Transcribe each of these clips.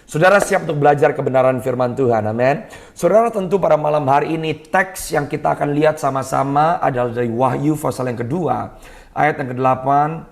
Saudara siap untuk belajar kebenaran firman Tuhan, amin. Saudara, tentu pada malam hari ini teks yang kita akan lihat sama-sama adalah dari Wahyu pasal yang kedua, ayat yang ke-8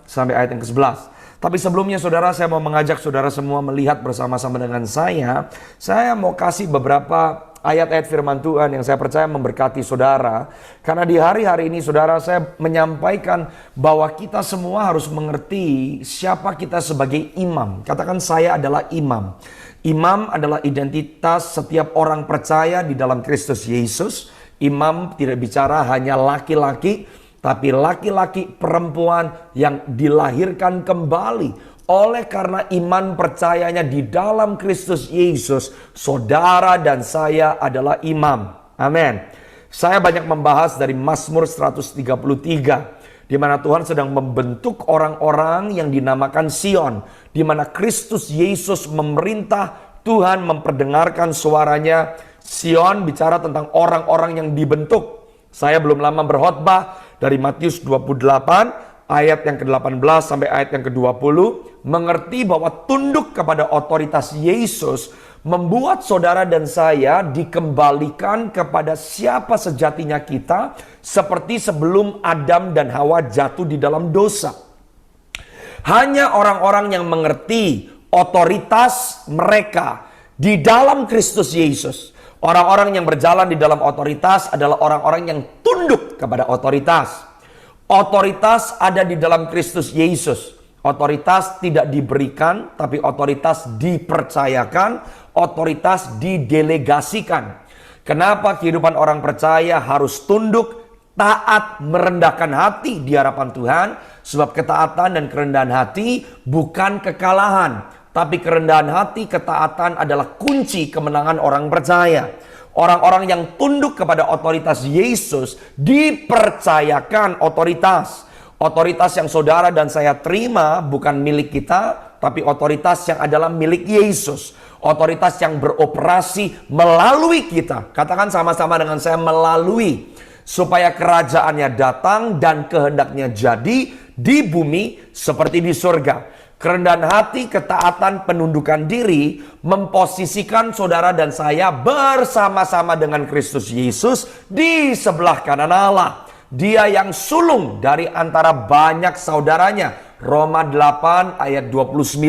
sampai ayat yang ke-11. Tapi sebelumnya saudara, saya mau mengajak saudara semua melihat bersama-sama dengan saya. Saya mau kasih beberapa ayat-ayat firman Tuhan yang saya percaya memberkati saudara. Karena di hari-hari ini saudara, saya menyampaikan bahwa kita semua harus mengerti siapa kita sebagai imam. Katakan, saya adalah imam. Imam adalah identitas setiap orang percaya di dalam Kristus Yesus. Imam tidak bicara hanya laki-laki, tapi laki-laki perempuan yang dilahirkan kembali. Oleh karena iman percayanya di dalam Kristus Yesus, saudara dan saya adalah imam. Amin. Saya banyak membahas dari Mazmur 133, di mana Tuhan sedang membentuk orang-orang yang dinamakan Sion, di mana Kristus Yesus memerintah, Tuhan memperdengarkan suaranya. Sion bicara tentang orang-orang yang dibentuk. Saya belum lama berkhotbah dari Matius 28 ayat yang ke-18 sampai ayat yang ke-20, mengerti bahwa tunduk kepada otoritas Yesus membuat saudara dan saya dikembalikan kepada siapa sejatinya kita, seperti sebelum Adam dan Hawa jatuh di dalam dosa. Hanya orang-orang yang mengerti otoritas mereka di dalam Kristus Yesus. Orang-orang yang berjalan di dalam otoritas adalah orang-orang yang tunduk kepada otoritas. Otoritas ada di dalam Kristus Yesus. Otoritas tidak diberikan, tapi otoritas dipercayakan, otoritas didelegasikan. Kenapa kehidupan orang percaya harus tunduk, taat, merendahkan hati di hadapan Tuhan? Sebab ketaatan dan kerendahan hati bukan kekalahan, tapi kerendahan hati, ketaatan adalah kunci kemenangan orang percaya. Orang-orang yang tunduk kepada otoritas Yesus dipercayakan otoritas. Otoritas yang saudara dan saya terima bukan milik kita, tapi otoritas yang adalah milik Yesus. Otoritas yang beroperasi melalui kita. Katakan sama-sama dengan saya, melalui. Supaya kerajaannya datang dan kehendaknya jadi di bumi seperti di surga. Kerendahan hati, ketaatan, penundukan diri memposisikan saudara dan saya bersama-sama dengan Kristus Yesus di sebelah kanan Allah. Dia yang sulung dari antara banyak saudaranya. Roma 8 ayat 29.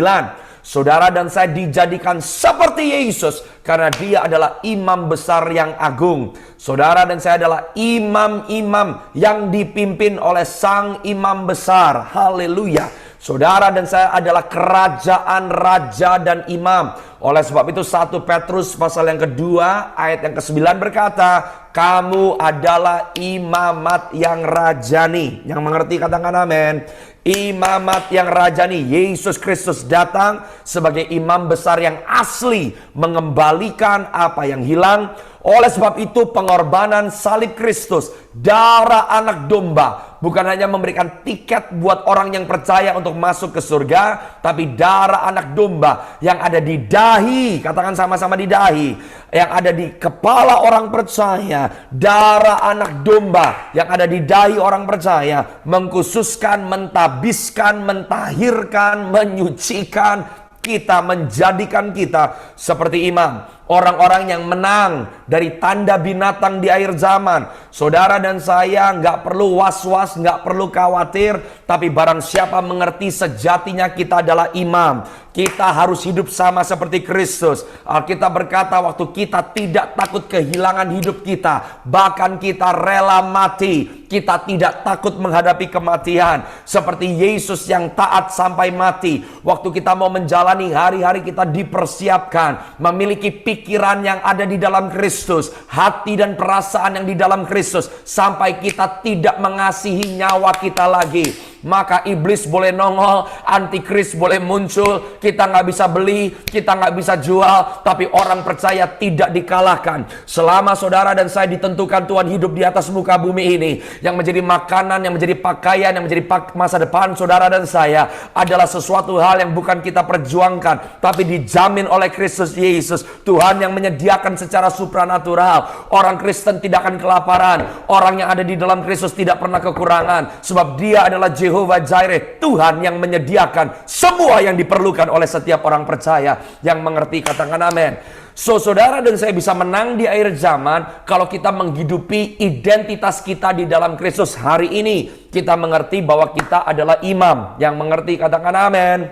Saudara dan saya dijadikan seperti Yesus karena dia adalah imam besar yang agung. Saudara dan saya adalah imam-imam yang dipimpin oleh sang imam besar. Haleluya. Saudara dan saya adalah kerajaan raja dan imam. Oleh sebab itu 1 Petrus pasal yang kedua ayat yang ke-9 berkata, kamu adalah imamat yang rajani. Yang mengerti katakan amin. Imamat yang rajani. Yesus Kristus datang sebagai imam besar yang asli, mengembalikan apa yang hilang. Oleh sebab itu pengorbanan salib Kristus, darah anak domba, bukan hanya memberikan tiket buat orang yang percaya untuk masuk ke surga, tapi darah anak domba yang ada di dahi, katakan sama-sama di dahi, yang ada di kepala orang percaya, darah anak domba yang ada di dahi orang percaya, mengkhususkan, mentabiskan, mentahirkan, menyucikan kita, menjadikan kita seperti imam. Orang-orang yang menang dari tanda binatang di akhir zaman. Saudara dan saya nggak perlu was-was, nggak perlu khawatir. Tapi barang siapa mengerti sejatinya kita adalah imam, kita harus hidup sama seperti Kristus. Alkitab berkata waktu kita tidak takut kehilangan hidup kita, bahkan kita rela mati. Kita tidak takut menghadapi kematian seperti Yesus yang taat sampai mati. Waktu kita mau menjalani hari-hari, kita dipersiapkan memiliki pikiran yang ada di dalam Kristus, hati dan perasaan yang di dalam Kristus, sampai kita tidak mengasihi nyawa kita lagi. Maka iblis boleh nongol, antikris boleh muncul, kita nggak bisa beli, kita nggak bisa jual, tapi orang percaya tidak dikalahkan. Selama saudara dan saya ditentukan Tuhan hidup di atas muka bumi ini, yang menjadi makanan, yang menjadi pakaian, yang menjadi masa depan saudara dan saya adalah sesuatu hal yang bukan kita perjuangkan, tapi dijamin oleh Kristus Yesus. Tuhan yang menyediakan secara supranatural. Orang Kristen tidak akan kelaparan, orang yang ada di dalam Kristus tidak pernah kekurangan, sebab Dia adalah Jehovah Jireh, Tuhan yang menyediakan semua yang diperlukan oleh setiap orang percaya yang mengerti. Katakan amin. So, saudara dan saya bisa menang di akhir zaman kalau kita menghidupi identitas kita di dalam Kristus. Hari ini kita mengerti bahwa kita adalah imam yang mengerti. Katakan amin.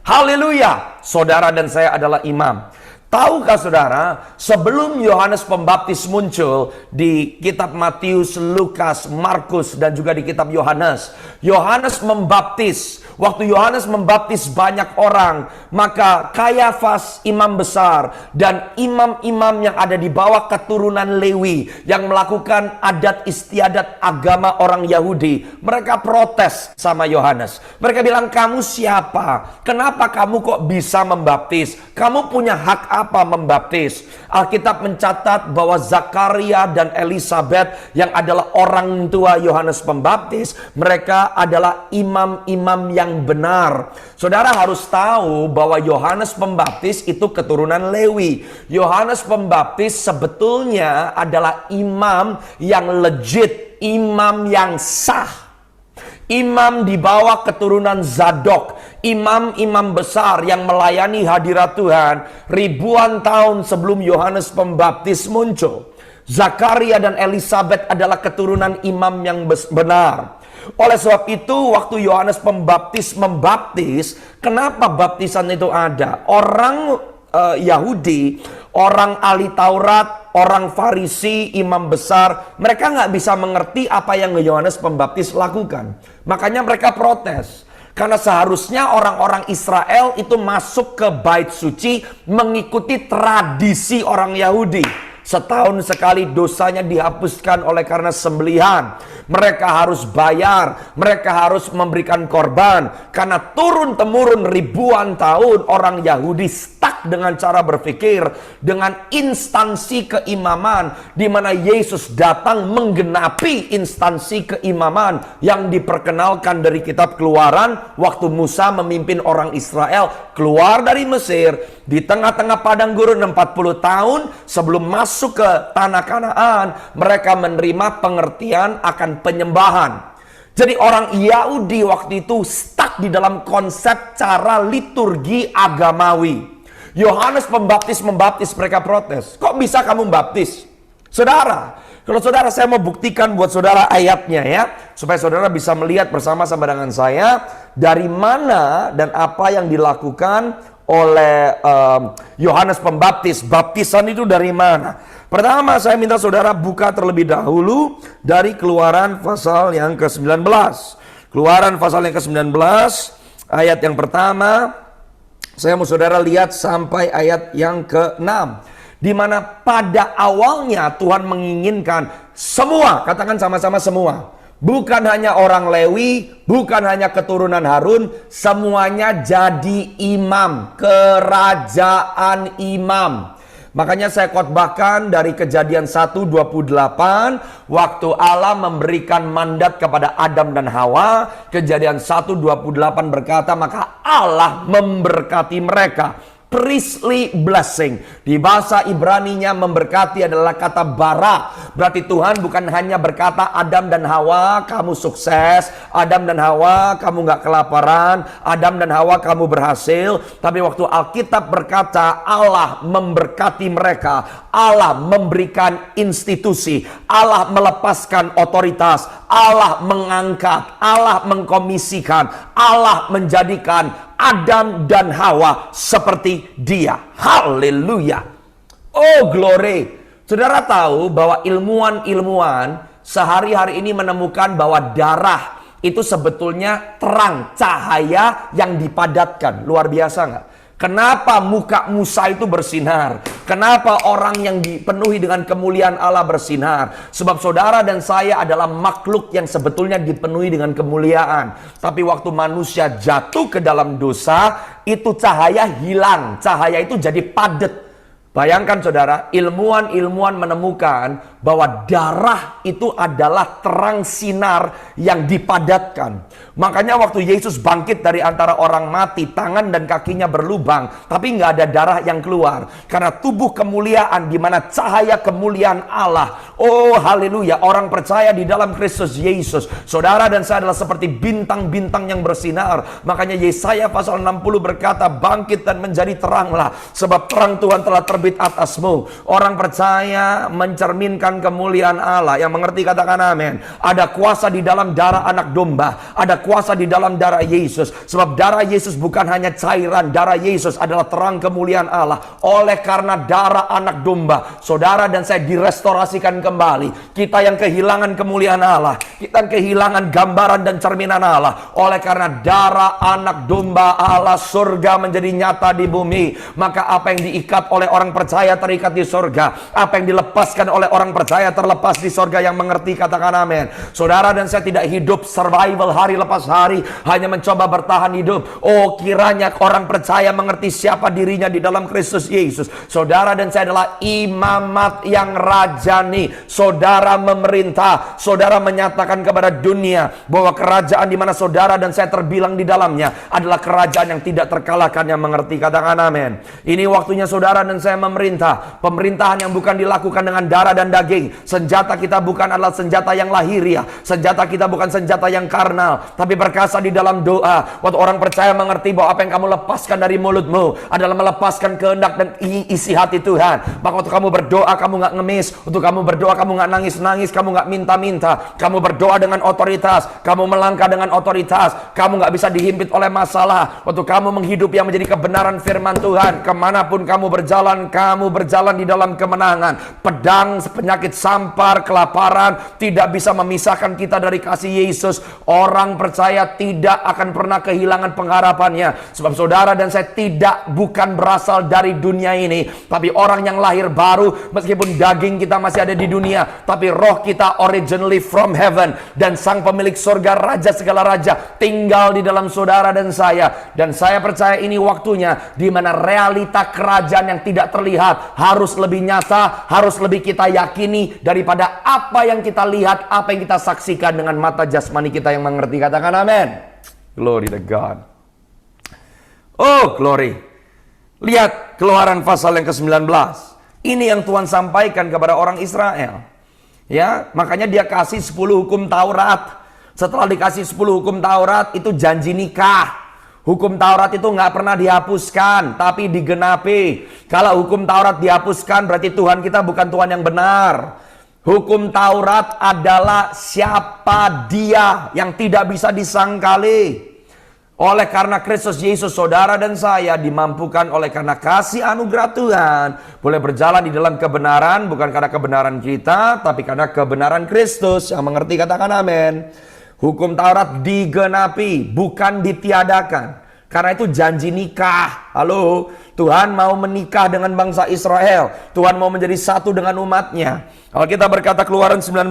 Haleluya. Saudara dan saya adalah imam. Tahukah saudara, sebelum Yohanes Pembaptis muncul di kitab Matius, Lukas, Markus, dan juga di kitab Yohanes, Yohanes membaptis. Waktu Yohanes membaptis banyak orang, maka Kayafas imam besar dan imam-imam yang ada di bawah keturunan Lewi yang melakukan adat istiadat agama orang Yahudi, mereka protes sama Yohanes. Mereka bilang, kamu siapa? Kenapa kamu kok bisa membaptis? Kamu punya hak apa membaptis? Alkitab mencatat bahwa Zakaria dan Elisabet yang adalah orang tua Yohanes Pembaptis, mereka adalah imam-imam yang benar. Saudara harus tahu bahwa Yohanes Pembaptis itu keturunan Lewi. Yohanes Pembaptis sebetulnya adalah imam yang legit, imam yang sah. Imam di bawah keturunan Zadok, imam-imam besar yang melayani hadirat Tuhan ribuan tahun sebelum Yohanes Pembaptis muncul. Zakaria dan Elisabet adalah keturunan imam yang benar. Oleh sebab itu, waktu Yohanes Pembaptis membaptis, kenapa baptisan itu ada? Orang Yahudi, orang ahli Taurat, orang Farisi, imam besar, mereka nggak bisa mengerti apa yang Yohanes Pembaptis lakukan. Makanya mereka protes. Karena seharusnya orang-orang Israel itu masuk ke bait suci mengikuti tradisi orang Yahudi. Setahun sekali dosanya dihapuskan oleh karena sembelihan. Mereka harus bayar, mereka harus memberikan korban. Karena turun-temurun ribuan tahun orang Yahudi stuck dengan cara berpikir, dengan instansi keimaman, di mana Yesus datang menggenapi instansi keimaman yang diperkenalkan dari kitab Keluaran waktu Musa memimpin orang Israel keluar dari Mesir di tengah-tengah padang gurun 40 tahun sebelum masuk ke tanah Kanaan. Mereka menerima pengertian akan penyembahan. Jadi orang Yahudi waktu itu stuck di dalam konsep cara liturgi agamawi. Yohanes Pembaptis membaptis, mereka protes. Kok bisa kamu baptis? Saudara, kalau saudara, saya mau buktikan buat saudara ayatnya ya, supaya saudara bisa melihat bersama-sama dengan saya dari mana dan apa yang dilakukan oleh Yohanes Pembaptis. Baptisan itu dari mana? Pertama, saya minta saudara buka terlebih dahulu dari Keluaran pasal yang ke-19. Keluaran pasal yang ke-19, ayat yang pertama. Saya mau saudara lihat sampai ayat yang ke-6. Di mana pada awalnya Tuhan menginginkan semua, katakan sama-sama semua. Bukan hanya orang Lewi, bukan hanya keturunan Harun, semuanya jadi imam, kerajaan imam. Makanya saya khotbahkan dari Kejadian 1:28, waktu Allah memberikan mandat kepada Adam dan Hawa. Kejadian 1:28 berkata, maka Allah memberkati mereka. Priestly blessing. Di bahasa Ibraninya memberkati adalah kata bara. Berarti Tuhan bukan hanya berkata, Adam dan Hawa kamu sukses, Adam dan Hawa kamu gak kelaparan, Adam dan Hawa kamu berhasil. Tapi waktu Alkitab berkata Allah memberkati mereka, Allah memberikan institusi, Allah melepaskan otoritas, Allah mengangkat, Allah mengkomisikan, Allah menjadikan Adam dan Hawa seperti dia. Haleluya. Oh glory. Saudara tahu bahwa ilmuwan-ilmuwan sehari-hari ini menemukan bahwa darah itu sebetulnya terang, cahaya yang dipadatkan. Luar biasa nggak? Kenapa muka Musa itu bersinar? Kenapa orang yang dipenuhi dengan kemuliaan Allah bersinar? Sebab saudara dan saya adalah makhluk yang sebetulnya dipenuhi dengan kemuliaan. Tapi waktu manusia jatuh ke dalam dosa, itu cahaya hilang. Cahaya itu jadi padat. Bayangkan saudara, ilmuwan-ilmuwan menemukan bahwa darah itu adalah terang sinar yang dipadatkan. Makanya waktu Yesus bangkit dari antara orang mati, tangan dan kakinya berlubang, tapi nggak ada darah yang keluar. Karena tubuh kemuliaan di mana cahaya kemuliaan Allah. Oh haleluya, orang percaya di dalam Kristus Yesus. Saudara dan saya adalah seperti bintang-bintang yang bersinar. Makanya Yesaya pasal 60 berkata, bangkit dan menjadi teranglah, sebab terang Tuhan telah terbit atasmu. Orang percaya mencerminkan kemuliaan Allah. Yang mengerti katakan amin. Ada kuasa di dalam darah anak domba, ada kuasa di dalam darah Yesus. Sebab darah Yesus bukan hanya cairan, darah Yesus adalah terang kemuliaan Allah. Oleh karena darah anak domba, saudara dan saya direstorasikan kembali. Kita yang kehilangan kemuliaan Allah, kita yang kehilangan gambaran dan cerminan Allah, oleh karena darah anak domba Allah, surga menjadi nyata di bumi. Maka apa yang diikat oleh orang percaya terikat di surga, apa yang dilepaskan oleh orang percaya terlepas di surga. Yang mengerti katakan amin. Saudara dan saya tidak hidup survival hari lepas hari, hanya mencoba bertahan hidup. Oh kiranya orang percaya mengerti siapa dirinya di dalam Kristus Yesus. Saudara dan saya adalah imamat yang rajani. Saudara memerintah, saudara menyatakan kepada dunia bahwa kerajaan di mana saudara dan saya terbilang di dalamnya adalah kerajaan yang tidak terkalahkan. Yang mengerti katakan amin. Ini waktunya saudara dan saya memerintah. Pemerintahan yang bukan dilakukan dengan darah dan daging. Senjata kita bukan adalah senjata yang lahiriah. Senjata kita bukan senjata yang karnal, tapi berkasa di dalam doa. Waktu orang percaya mengerti bahwa apa yang kamu lepaskan dari mulutmu adalah melepaskan kehendak dan isi hati Tuhan. Maka waktu kamu berdoa, kamu gak ngemis. Waktu kamu berdoa, kamu gak nangis-nangis. Kamu gak minta-minta. Kamu berdoa dengan otoritas. Kamu melangkah dengan otoritas. Kamu gak bisa dihimpit oleh masalah. Waktu kamu menghidup yang menjadi kebenaran firman Tuhan, kemanapun kamu berjalan di dalam kemenangan. Pedang, penyakit sampar, kelaparan tidak bisa memisahkan kita dari kasih Yesus. Orang percaya tidak akan pernah kehilangan pengharapannya. Sebab saudara dan saya bukan berasal dari dunia ini, tapi orang yang lahir baru. Meskipun daging kita masih ada di dunia, tapi roh kita originally from heaven. Dan sang pemilik surga, raja segala raja, tinggal di dalam saudara dan saya. Dan saya percaya ini waktunya di mana realita kerajaan yang tidak terlihat harus lebih nyata, harus lebih kita yakini daripada apa yang kita lihat, apa yang kita saksikan dengan mata jasmani kita. Yang mengerti katakan amin. Glory to God. Oh glory. Lihat Keluaran pasal yang ke-19. Ini yang Tuhan sampaikan kepada orang Israel. Ya, makanya dia kasih 10 hukum Taurat. Setelah dikasih 10 hukum Taurat, itu janji nikah. Hukum Taurat itu nggak pernah dihapuskan, tapi digenapi. Kalau hukum Taurat dihapuskan, berarti Tuhan kita bukan Tuhan yang benar. Hukum Taurat adalah siapa dia yang tidak bisa disangkali. Oleh karena Kristus Yesus, saudara dan saya dimampukan oleh karena kasih anugerah Tuhan, boleh berjalan di dalam kebenaran, bukan karena kebenaran kita, tapi karena kebenaran Kristus. Yang mengerti katakan amin. Hukum Taurat digenapi, bukan ditiadakan. Karena itu janji nikah. Halo, Tuhan mau menikah dengan bangsa Israel. Tuhan mau menjadi satu dengan umatnya. Kalau kita berkata Keluaran 19,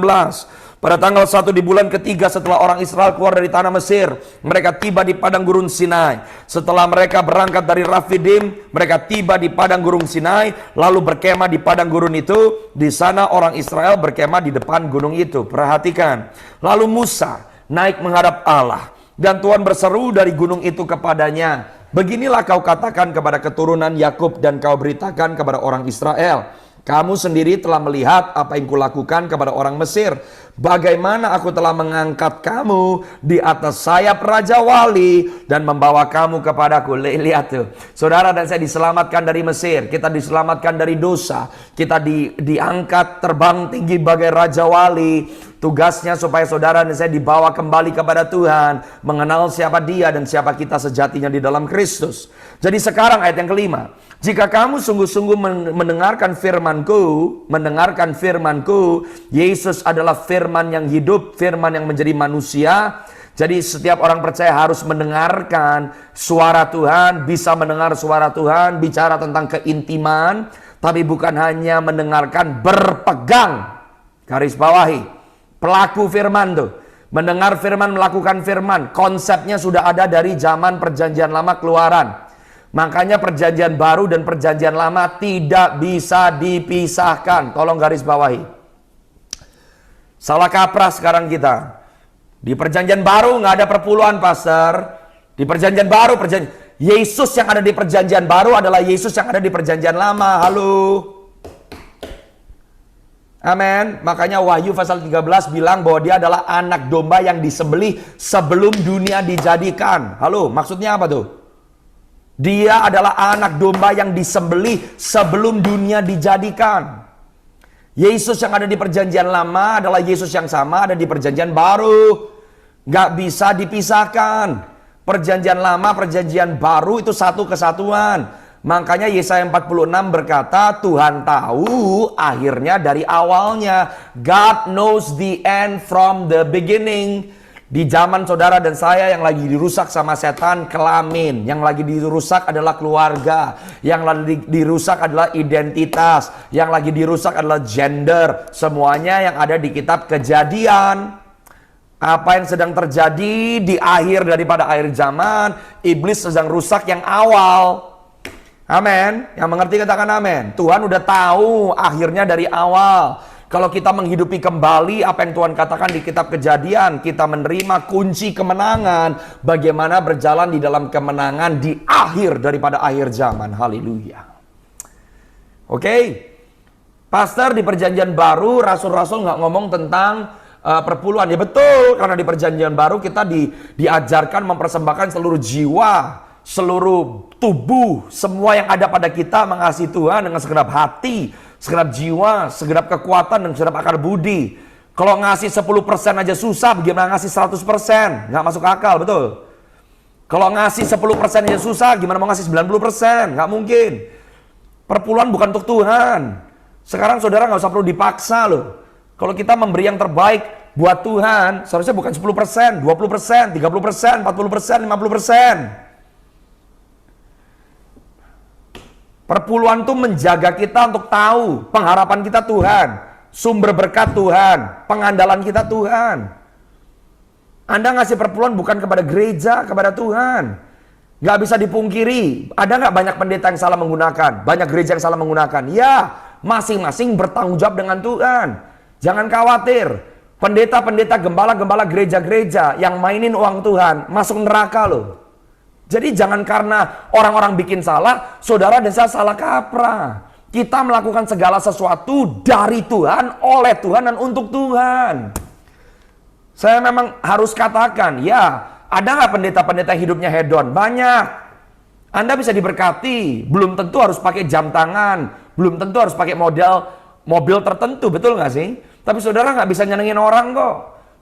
pada tanggal 1 di bulan ketiga setelah orang Israel keluar dari tanah Mesir, mereka tiba di padang gurun Sinai. Setelah mereka berangkat dari Rafidim, mereka tiba di padang gurun Sinai, lalu berkemah di padang gurun itu. Di sana orang Israel berkemah di depan gunung itu. Perhatikan. Lalu Musa naik menghadap Allah, dan Tuhan berseru dari gunung itu kepadanya, beginilah kau katakan kepada keturunan Yakub dan kau beritakan kepada orang Israel, kamu sendiri telah melihat apa yang kulakukan kepada orang Mesir, bagaimana aku telah mengangkat kamu di atas sayap Raja Wali dan membawa kamu kepadaku. Lihat tuh, saudara dan saya diselamatkan dari Mesir, kita diselamatkan dari dosa, kita diangkat terbang tinggi bagai Raja Wali. Tugasnya supaya saudara dan saya dibawa kembali kepada Tuhan, mengenal siapa dia dan siapa kita sejatinya di dalam Kristus. Jadi sekarang ayat yang kelima, jika kamu sungguh-sungguh mendengarkan firman-Ku, Yesus adalah firman yang hidup, firman yang menjadi manusia. Jadi setiap orang percaya harus mendengarkan suara Tuhan, bisa mendengar suara Tuhan, bicara tentang keintiman, tapi bukan hanya mendengarkan, berpegang. Garis bawahi. Pelaku firman tuh, mendengar firman, melakukan firman. Konsepnya sudah ada dari zaman perjanjian lama Keluaran. Makanya perjanjian baru dan perjanjian lama tidak bisa dipisahkan. Tolong garis bawahi. Salah kaprah sekarang kita. Di perjanjian baru nggak ada perpuluhan, pastor. Di perjanjian baru, Yesus yang ada di perjanjian baru adalah Yesus yang ada di perjanjian lama. Halo. Amin. Makanya Wahyu pasal 13 bilang bahwa dia adalah anak domba yang disembelih sebelum dunia dijadikan. Halo, maksudnya apa tuh? Dia adalah anak domba yang disembelih sebelum dunia dijadikan. Yesus yang ada di perjanjian lama adalah Yesus yang sama ada di perjanjian baru. Gak bisa dipisahkan. Perjanjian lama, perjanjian baru itu satu kesatuan. Makanya Yesaya 46 berkata, Tuhan tahu akhirnya dari awalnya. God knows the end from the beginning. Di zaman saudara dan saya yang lagi dirusak sama setan, kelamin. Yang lagi dirusak adalah keluarga. Yang lagi dirusak adalah identitas. Yang lagi dirusak adalah gender. Semuanya yang ada di kitab Kejadian. Apa yang sedang terjadi di akhir daripada akhir zaman, iblis sedang rusak yang awal. Amin. Yang mengerti katakan amin. Tuhan udah tahu akhirnya dari awal. Kalau kita menghidupi kembali apa yang Tuhan katakan di kitab Kejadian, kita menerima kunci kemenangan. Bagaimana berjalan di dalam kemenangan di akhir daripada akhir zaman. Haleluya. Oke. Pastor, di perjanjian baru, rasul-rasul nggak ngomong tentang perpuluhan. Ya betul, karena di perjanjian baru kita diajarkan mempersembahkan seluruh jiwa, seluruh tubuh, semua yang ada pada kita mengasihi Tuhan dengan segenap hati, segenap jiwa, segenap kekuatan, dan segenap akal budi. Kalau ngasih 10% aja susah, bagaimana ngasih 100%? Nggak masuk akal, betul? Kalau ngasih 10% aja susah, gimana mau ngasih 90%? Nggak mungkin. Perpuluhan bukan untuk Tuhan. Sekarang saudara nggak usah perlu dipaksa loh. Kalau kita memberi yang terbaik buat Tuhan, seharusnya bukan 10%, 20%, 30%, 40%, 50%. Perpuluhan itu menjaga kita untuk tahu pengharapan kita Tuhan, sumber berkat Tuhan, pengandalan kita Tuhan. Anda ngasih perpuluhan bukan kepada gereja, kepada Tuhan. Gak bisa dipungkiri, ada gak banyak pendeta yang salah menggunakan, banyak gereja yang salah menggunakan? Ya, masing-masing bertanggung jawab dengan Tuhan. Jangan khawatir, pendeta-pendeta, gembala-gembala gereja-gereja yang mainin uang Tuhan masuk neraka loh. Jadi jangan karena orang-orang bikin salah, saudara dan saya salah kaprah. Kita melakukan segala sesuatu dari Tuhan, oleh Tuhan, dan untuk Tuhan. Saya memang harus katakan, ya ada nggak pendeta-pendeta hidupnya hedon? Banyak. Anda bisa diberkati, belum tentu harus pakai jam tangan, belum tentu harus pakai mobil tertentu, betul nggak sih? Tapi saudara nggak bisa nyenengin orang kok.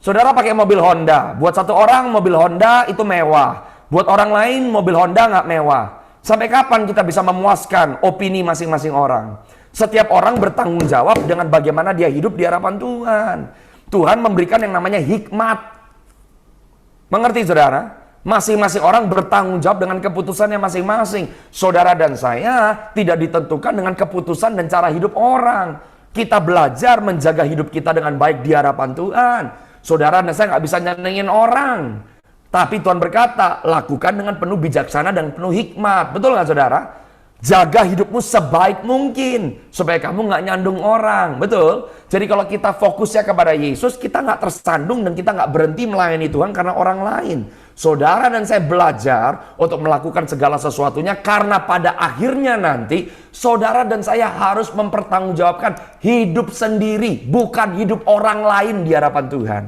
Saudara pakai mobil Honda. Buat satu orang mobil Honda itu mewah. Buat orang lain mobil Honda nggak mewah. Sampai kapan kita bisa memuaskan opini masing-masing orang? Setiap orang bertanggung jawab dengan bagaimana dia hidup di hadapan Tuhan. Tuhan memberikan yang namanya hikmat. Mengerti saudara? Masing-masing orang bertanggung jawab dengan keputusannya masing-masing. Saudara dan saya tidak ditentukan dengan keputusan dan cara hidup orang. Kita belajar menjaga hidup kita dengan baik di hadapan Tuhan. Saudara dan saya nggak bisa nyenengin orang. Tapi Tuhan berkata, lakukan dengan penuh bijaksana dan penuh hikmat. Betul nggak saudara? Jaga hidupmu sebaik mungkin. Supaya kamu nggak nyandung orang. Betul? Jadi kalau kita fokusnya kepada Yesus, kita nggak tersandung dan kita nggak berhenti melayani Tuhan karena orang lain. Saudara dan saya belajar untuk melakukan segala sesuatunya karena pada akhirnya nanti saudara dan saya harus mempertanggungjawabkan hidup sendiri, bukan hidup orang lain di hadapan Tuhan.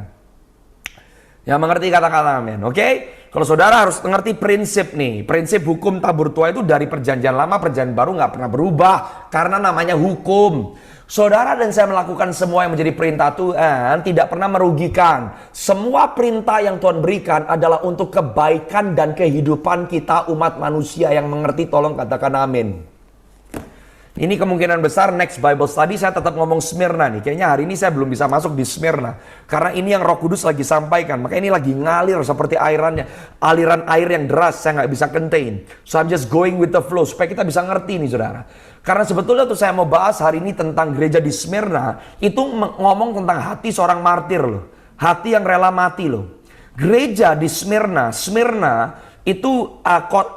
Yang mengerti kata-kata amin, oke? Kalau saudara harus mengerti prinsip nih, prinsip hukum tabur tuai itu dari perjanjian lama, perjanjian baru nggak pernah berubah karena namanya hukum. Saudara dan saya melakukan semua yang menjadi perintah Tuhan tidak pernah merugikan. Semua perintah yang Tuhan berikan adalah untuk kebaikan dan kehidupan kita umat manusia yang mengerti. Tolong katakan amin. Ini kemungkinan besar next Bible study saya tetap ngomong Smyrna nih. Kayaknya hari ini saya belum bisa masuk di Smyrna. Karena ini yang Roh Kudus lagi sampaikan. Maka ini lagi ngalir seperti aliran air yang deras. Saya nggak bisa contain. So I'm just going with the flow. Supaya kita bisa ngerti nih saudara. Karena sebetulnya tuh saya mau bahas hari ini tentang gereja di Smyrna. Itu ngomong tentang hati seorang martir loh. Hati yang rela mati loh. Gereja di Smyrna itu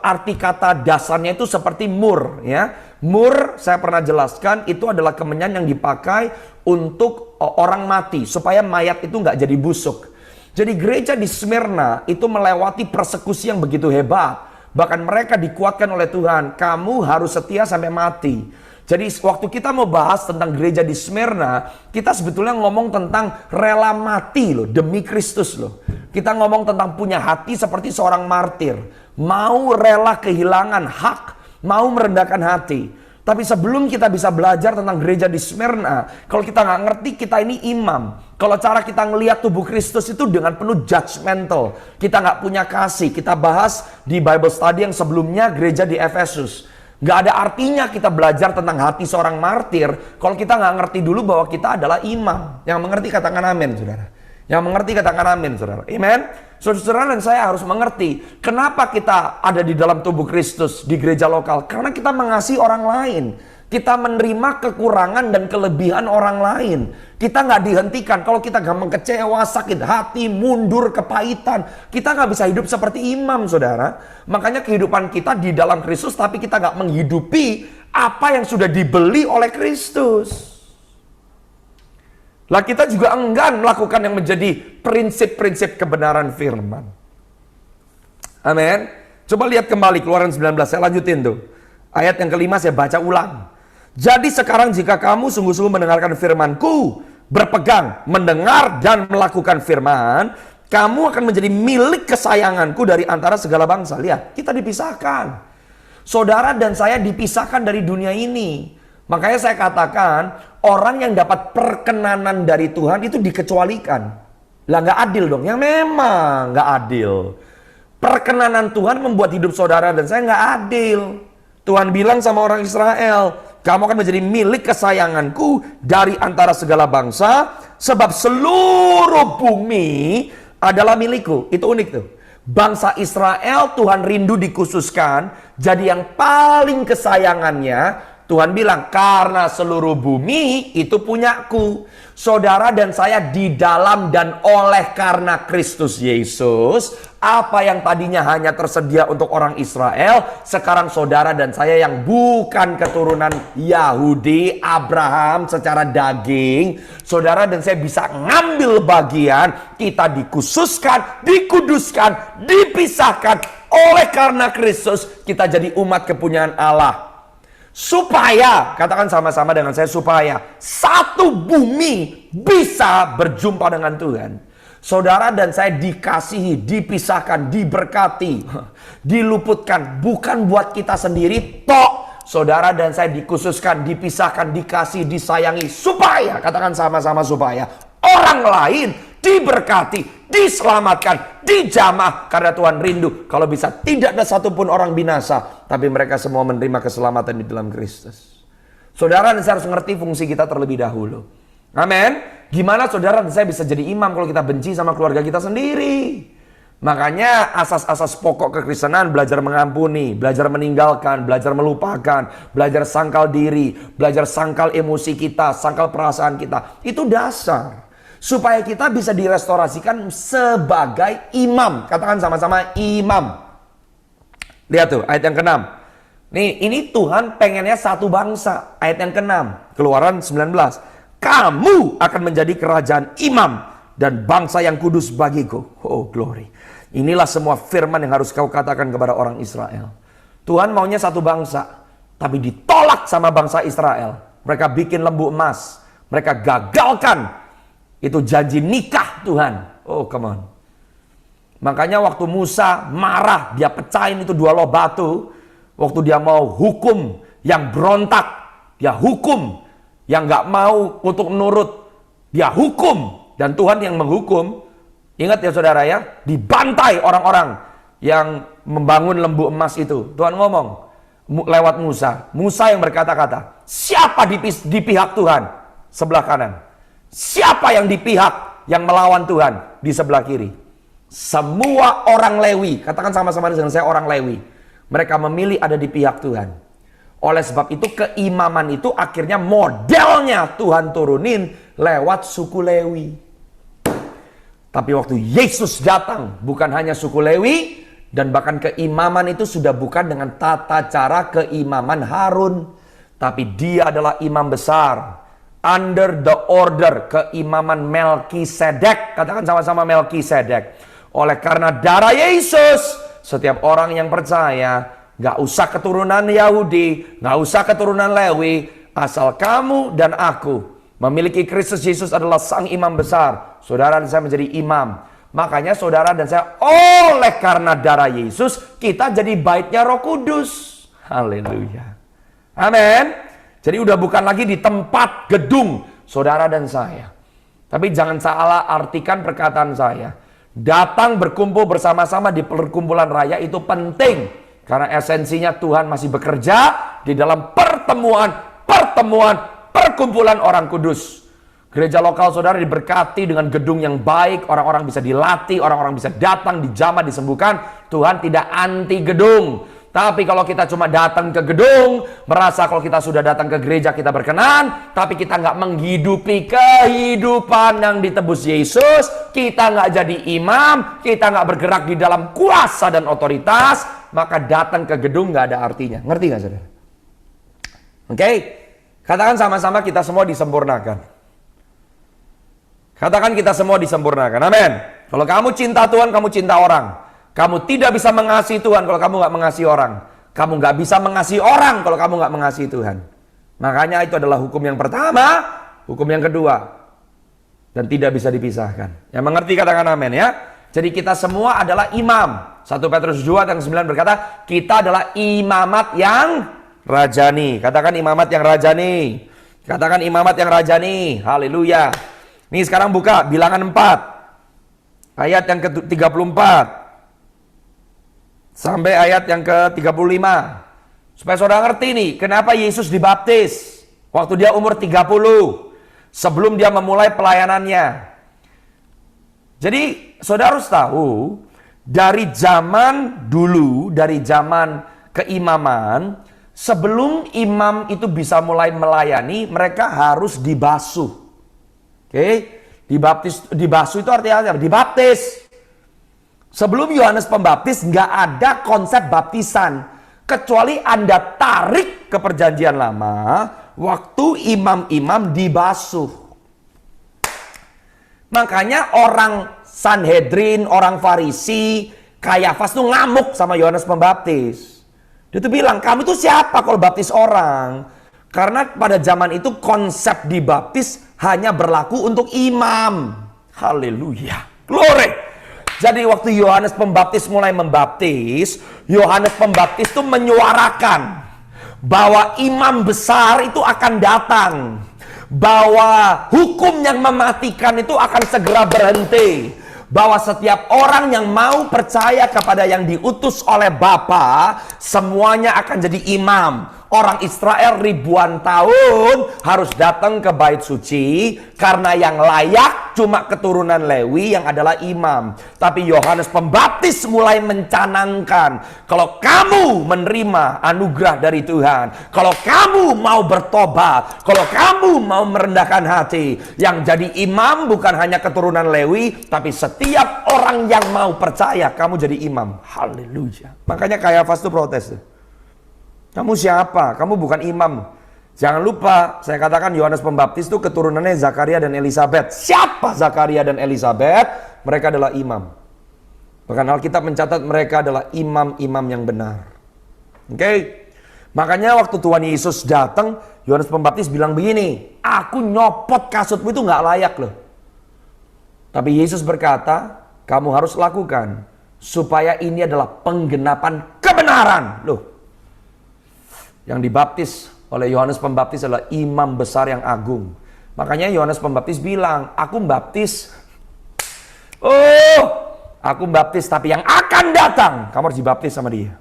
arti kata dasarnya itu seperti mur, ya. Mur, saya pernah jelaskan, itu adalah kemenyan yang dipakai untuk orang mati, supaya mayat itu nggak jadi busuk. Jadi gereja di Smyrna itu melewati persekusi yang begitu hebat. Bahkan mereka dikuatkan oleh Tuhan, kamu harus setia sampai mati. Jadi waktu kita mau bahas tentang gereja di Smyrna, kita sebetulnya ngomong tentang rela mati loh, demi Kristus loh. Kita ngomong tentang punya hati seperti seorang martir. Mau rela kehilangan hak, mau merendahkan hati. Tapi sebelum kita bisa belajar tentang gereja di Smyrna, kalau kita nggak ngerti kita ini imam. Kalau cara kita ngelihat tubuh Kristus itu dengan penuh judgmental. Kita nggak punya kasih. Kita bahas di Bible study yang sebelumnya gereja di Efesus. Gak ada artinya kita belajar tentang hati seorang martir kalau kita nggak ngerti dulu bahwa kita adalah imam. Yang mengerti katakan amin, saudara. Yang mengerti katakan amin, saudara. Amen. Saudara dan saya harus mengerti kenapa kita ada di dalam tubuh Kristus di gereja lokal. Karena kita mengasihi orang lain. Kita menerima kekurangan dan kelebihan orang lain. Kita nggak dihentikan. Kalau kita gampang kecewa, sakit hati, mundur, kepahitan, kita nggak bisa hidup seperti imam, saudara. Makanya kehidupan kita di dalam Kristus, tapi kita nggak menghidupi apa yang sudah dibeli oleh Kristus. Lah kita juga enggan melakukan yang menjadi prinsip-prinsip kebenaran firman. Amin. Coba lihat kembali Keluaran 19, saya lanjutin tuh. Ayat yang kelima saya baca ulang. Jadi sekarang jika kamu sungguh-sungguh mendengarkan firman-Ku, berpegang, mendengar dan melakukan firman, kamu akan menjadi milik kesayangan-Ku dari antara segala bangsa. Lihat, kita dipisahkan. Saudara dan saya dipisahkan dari dunia ini. Makanya saya katakan, orang yang dapat perkenanan dari Tuhan itu dikecualikan. Lah nggak adil dong, yang memang nggak adil. Perkenanan Tuhan membuat hidup saudara dan saya nggak adil. Tuhan bilang sama orang Israel, kamu akan menjadi milik kesayanganku dari antara segala bangsa, sebab seluruh bumi adalah milikku. Itu unik tuh. Bangsa Israel Tuhan rindu dikhususkan, jadi yang paling kesayangannya, Tuhan bilang, karena seluruh bumi itu punyaku. Saudara dan saya di dalam dan oleh karena Kristus Yesus, apa yang tadinya hanya tersedia untuk orang Israel, sekarang saudara dan saya yang bukan keturunan Yahudi, Abraham secara daging, saudara dan saya bisa ngambil bagian, kita dikhususkan, dikuduskan, dipisahkan oleh karena Kristus, kita jadi umat kepunyaan Allah. Supaya, katakan sama-sama dengan saya, supaya satu bumi bisa berjumpa dengan Tuhan. Saudara dan saya dikasihi, dipisahkan, diberkati, diluputkan. Bukan buat kita sendiri, tok. Saudara dan saya dikhususkan, dipisahkan, dikasih, disayangi. Supaya, katakan sama-sama supaya, orang lain diberkati, diselamatkan, dijamah. Karena Tuhan rindu kalau bisa tidak ada satupun orang binasa, tapi mereka semua menerima keselamatan di dalam Kristus. Saudara dan saya harus mengerti fungsi kita terlebih dahulu. Amin. Gimana saudara dan saya bisa jadi imam kalau kita benci sama keluarga kita sendiri? Makanya asas-asas pokok kekristenan, belajar mengampuni, belajar meninggalkan, belajar melupakan, belajar sangkal diri, belajar sangkal emosi kita, sangkal perasaan kita. Itu dasar. Supaya kita bisa direstorasikan sebagai imam. Katakan sama-sama imam. Lihat tuh ayat yang ke-6. Nih, ini Tuhan pengennya satu bangsa. Ayat yang ke-6, Keluaran 19. Kamu akan menjadi kerajaan imam dan bangsa yang kudus bagiku. Oh glory. Inilah semua firman yang harus kau katakan kepada orang Israel. Tuhan maunya satu bangsa, tapi ditolak sama bangsa Israel. Mereka bikin lembu emas. Mereka gagalkan itu janji nikah Tuhan. Oh come on. Makanya waktu Musa marah, dia pecahin itu 2 loh batu. Waktu dia mau hukum yang berontak, dia hukum. Yang gak mau untuk nurut, dia hukum. Dan Tuhan yang menghukum. Ingat ya saudara ya, dibantai orang-orang yang membangun lembu emas itu. Tuhan ngomong lewat Musa. Musa yang berkata-kata, siapa di pihak Tuhan? Sebelah kanan. Siapa yang di pihak yang melawan Tuhan? Di sebelah kiri. Semua orang Lewi, katakan sama-sama dengan saya, orang Lewi. Mereka memilih ada di pihak Tuhan. Oleh sebab itu keimaman itu akhirnya modelnya Tuhan turunin lewat suku Lewi. Tapi waktu Yesus datang, bukan hanya suku Lewi, Dan bahkan keimaman itu sudah bukan dengan tata cara keimaman Harun. Tapi dia adalah imam besar. Under the order keimaman Melkisedek. Katakan sama-sama Melkisedek. Oleh karena darah Yesus, setiap orang yang percaya, gak usah keturunan Yahudi, gak usah keturunan Lewi, asal kamu dan aku memiliki Kristus Yesus adalah sang imam besar. Saudara dan saya menjadi imam. Makanya saudara dan saya, oleh karena darah Yesus, kita jadi baitnya Roh Kudus. Haleluya. Amin. Jadi udah bukan lagi di tempat gedung saudara dan saya. Tapi jangan salah artikan perkataan saya. Datang berkumpul bersama-sama di perkumpulan raya itu penting. Karena esensinya Tuhan masih bekerja di dalam perkumpulan orang kudus. Gereja lokal saudara diberkati dengan gedung yang baik. Orang-orang bisa dilatih, orang-orang bisa datang, dijamah, disembuhkan. Tuhan tidak anti gedung. Tapi kalau kita cuma datang ke gedung, merasa kalau kita sudah datang ke gereja kita berkenan, tapi kita nggak menghidupi kehidupan yang ditebus Yesus, kita nggak jadi imam, kita nggak bergerak di dalam kuasa dan otoritas, maka datang ke gedung nggak ada artinya. Ngerti nggak saudara? Oke? Katakan sama-sama kita semua disempurnakan. Katakan kita semua disempurnakan. Amin. Kalau kamu cinta Tuhan, kamu cinta orang. Kamu tidak bisa mengasihi Tuhan kalau kamu nggak mengasihi orang. Kamu nggak bisa mengasihi orang kalau kamu nggak mengasihi Tuhan. Makanya itu adalah hukum yang pertama, hukum yang kedua. Dan tidak bisa dipisahkan. Yang mengerti katakan amin ya. Jadi kita semua adalah imam. 1 Petrus 2 ayat 9 berkata, kita adalah imamat yang rajani. Katakan imamat yang rajani. Katakan imamat yang rajani. Haleluya. Nih sekarang buka Bilangan 4. Ayat yang ke-34. Sampai ayat yang ke-35. Supaya saudara ngerti nih, kenapa Yesus dibaptis waktu dia umur 30. Sebelum dia memulai pelayanannya. Jadi saudara harus tahu, dari zaman dulu, dari zaman keimaman, sebelum imam itu bisa mulai melayani, mereka harus dibasuh. Oke? Dibasuh itu artinya apa? Dibaptis. Sebelum Yohanes Pembaptis nggak ada konsep baptisan. Kecuali Anda tarik ke perjanjian lama, waktu imam-imam dibasuh. Makanya orang Sanhedrin, orang Farisi, Kayafas tuh ngamuk sama Yohanes Pembaptis. Dia tuh bilang, kamu tuh siapa kalau baptis orang? Karena pada zaman itu konsep dibaptis hanya berlaku untuk imam. Haleluya. Glory. Jadi waktu Yohanes Pembaptis mulai membaptis, Yohanes Pembaptis itu menyuarakan bahwa imam besar itu akan datang. Bahwa hukum yang mematikan itu akan segera berhenti. Bahwa setiap orang yang mau percaya kepada yang diutus oleh Bapa, semuanya akan jadi imam. Orang Israel ribuan tahun harus datang ke bait suci karena yang layak cuma keturunan Lewi yang adalah imam. Tapi Yohanes Pembaptis mulai mencanangkan, kalau kamu menerima anugerah dari Tuhan, kalau kamu mau bertobat, kalau kamu mau merendahkan hati, yang jadi imam bukan hanya keturunan Lewi, tapi setiap orang yang mau percaya kamu jadi imam. Haleluya. Makanya Kayafas itu protes tuh. Kamu siapa? Kamu bukan imam. Jangan lupa, saya katakan Yohanes Pembaptis itu keturunannya Zakaria dan Elisabet. Siapa Zakaria dan Elisabet? Mereka adalah imam. Bahkan Alkitab mencatat mereka adalah imam-imam yang benar. Oke? Makanya waktu Tuhan Yesus datang, Yohanes Pembaptis bilang begini, aku nyopot kasutmu itu nggak layak loh. Tapi Yesus berkata, kamu harus lakukan supaya ini adalah penggenapan kebenaran. Loh. Yang dibaptis oleh Yohanes Pembaptis adalah imam besar yang agung. Makanya Yohanes Pembaptis bilang, aku baptis. Aku baptis, tapi yang akan datang, kamu harus dibaptis sama dia.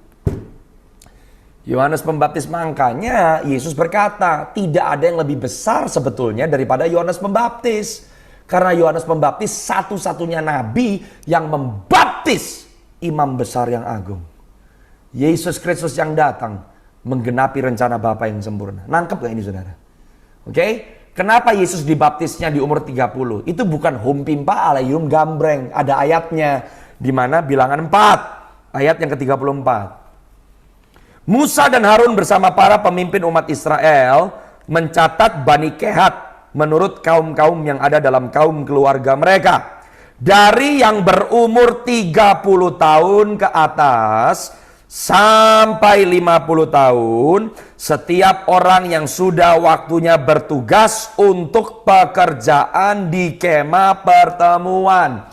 Yohanes Pembaptis, makanya Yesus berkata, tidak ada yang lebih besar sebetulnya daripada Yohanes Pembaptis. Karena Yohanes Pembaptis satu-satunya nabi yang membaptis imam besar yang agung. Yesus Kristus yang datang menggenapi rencana Bapa yang sempurna. Nangkep gak ini saudara? Oke? Kenapa Yesus dibaptisnya di umur 30? Itu bukan hum pimpa alayum gambreng. Ada ayatnya. Di mana Bilangan 4. ayat yang ke-34. Musa dan Harun bersama para pemimpin umat Israel mencatat Bani Kehat menurut kaum-kaum yang ada dalam kaum keluarga mereka. Dari yang berumur 30 tahun ke atas sampai 50 tahun, setiap orang yang sudah waktunya bertugas untuk pekerjaan di kemah pertemuan.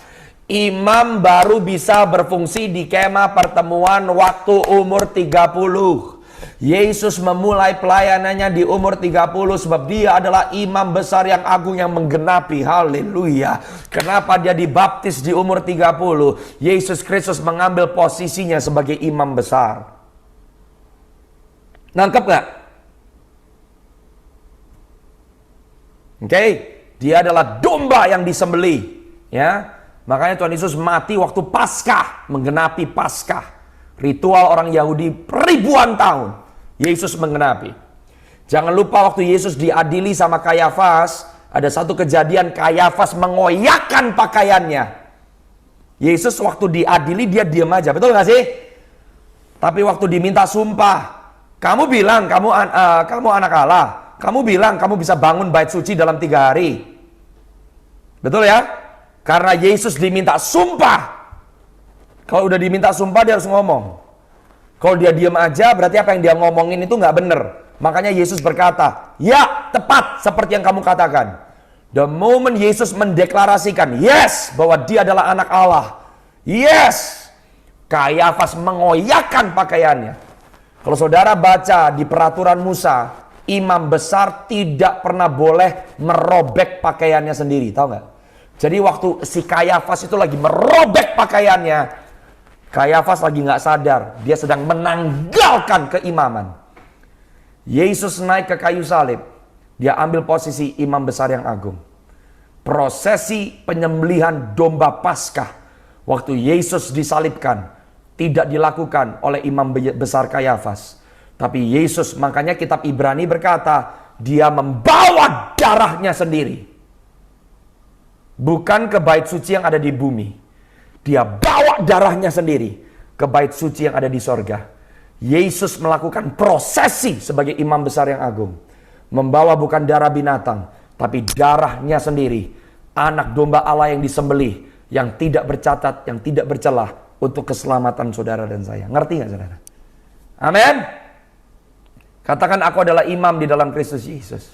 Imam baru bisa berfungsi di kemah pertemuan waktu umur 30. Yesus memulai pelayanannya di umur 30 sebab dia adalah imam besar yang agung yang menggenapi. Haleluya. Kenapa dia dibaptis di umur 30? Yesus Kristus mengambil posisinya sebagai imam besar. Nangkep gak? Oke, dia adalah domba yang disembelih. Ya, makanya Tuhan Yesus mati waktu Paskah, menggenapi Paskah. Ritual orang Yahudi ribuan tahun, Yesus menggenapi. Jangan lupa waktu Yesus diadili sama Kayafas, ada satu kejadian Kayafas mengoyakkan pakaiannya. Yesus waktu diadili dia diam aja, betul gak sih? Tapi waktu diminta sumpah, kamu bilang kamu anak Allah, kamu bilang kamu bisa bangun bait suci dalam 3 hari. Betul ya? Karena Yesus diminta sumpah. Kalau udah diminta sumpah dia harus ngomong. Kalau dia diam aja berarti apa yang dia ngomongin itu nggak benar. Makanya Yesus berkata, ya tepat seperti yang kamu katakan. The moment Yesus mendeklarasikan yes bahwa dia adalah anak Allah, yes, Kayafas mengoyakkan pakaiannya. Kalau saudara baca di peraturan Musa, imam besar tidak pernah boleh merobek pakaiannya sendiri, tahu nggak? Jadi waktu si Kayafas itu lagi merobek pakaiannya, Kayafas lagi nggak sadar, dia sedang menanggalkan keimaman. Yesus naik ke kayu salib, dia ambil posisi imam besar yang agung. Prosesi penyembelihan domba Paskah waktu Yesus disalibkan tidak dilakukan oleh imam besar Kayafas, tapi Yesus, makanya kitab Ibrani berkata, dia membawa darahnya sendiri. Bukan ke bait suci yang ada di bumi. Dia bawa darahnya sendiri ke bait suci yang ada di sorga. Yesus melakukan prosesi sebagai imam besar yang agung. Membawa bukan darah binatang, tapi darahnya sendiri. Anak domba Allah yang disembelih, yang tidak bercatat, yang tidak bercelah, untuk keselamatan saudara dan saya. Ngerti gak saudara? Amin. Katakan, aku adalah imam di dalam Kristus Yesus.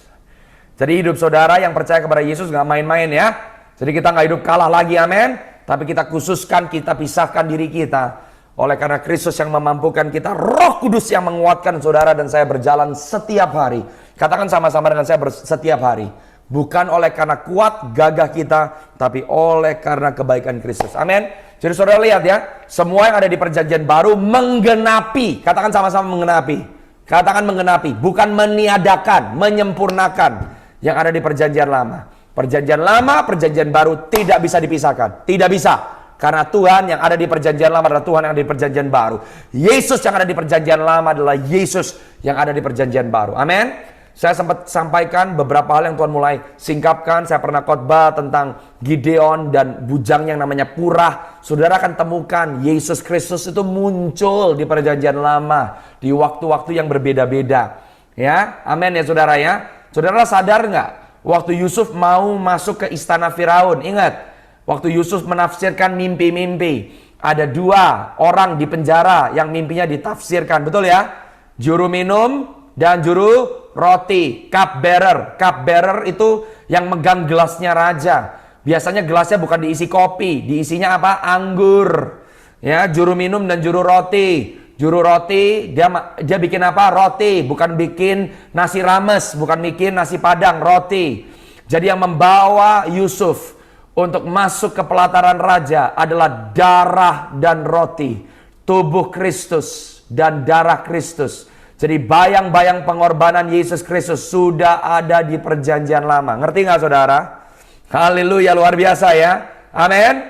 Jadi hidup saudara yang percaya kepada Yesus gak main-main ya. Jadi kita gak hidup kalah lagi, amin. Tapi kita khususkan, kita pisahkan diri kita. Oleh karena Kristus yang memampukan kita, Roh Kudus yang menguatkan saudara dan saya berjalan setiap hari. Katakan sama-sama dengan saya, setiap hari. Bukan oleh karena kuat gagah kita, tapi oleh karena kebaikan Kristus. Amin. Jadi saudara lihat ya, semua yang ada di perjanjian baru menggenapi. Katakan sama-sama menggenapi. Katakan menggenapi, bukan meniadakan, menyempurnakan yang ada di perjanjian lama. Perjanjian lama, perjanjian baru tidak bisa dipisahkan. Tidak bisa. Karena Tuhan yang ada di perjanjian lama adalah Tuhan yang ada di perjanjian baru. Yesus yang ada di perjanjian lama adalah Yesus yang ada di perjanjian baru. Amin. Saya sempat sampaikan beberapa hal yang Tuhan mulai singkapkan. Saya pernah khotbah tentang Gideon dan bujang yang namanya Purah. Saudara akan temukan Yesus Kristus itu muncul di perjanjian lama di waktu-waktu yang berbeda-beda. Ya, amin ya saudara ya. Saudara sadar nggak? Waktu Yusuf mau masuk ke istana Firaun, ingat, waktu Yusuf menafsirkan mimpi-mimpi, ada 2 orang di penjara yang mimpinya ditafsirkan, betul ya? Juru minum dan juru roti, cup bearer. Cup bearer itu yang megang gelasnya raja. Biasanya gelasnya bukan diisi kopi, diisinya apa? Anggur. Ya, juru minum dan juru roti. Juru roti, dia bikin apa? Roti, bukan bikin nasi rames, bukan bikin nasi padang, roti. Jadi yang membawa Yusuf untuk masuk ke pelataran raja adalah darah dan roti. Tubuh Kristus dan darah Kristus. Jadi bayang-bayang pengorbanan Yesus Kristus sudah ada di perjanjian lama. Ngerti nggak saudara? Haleluya, luar biasa ya. Amin.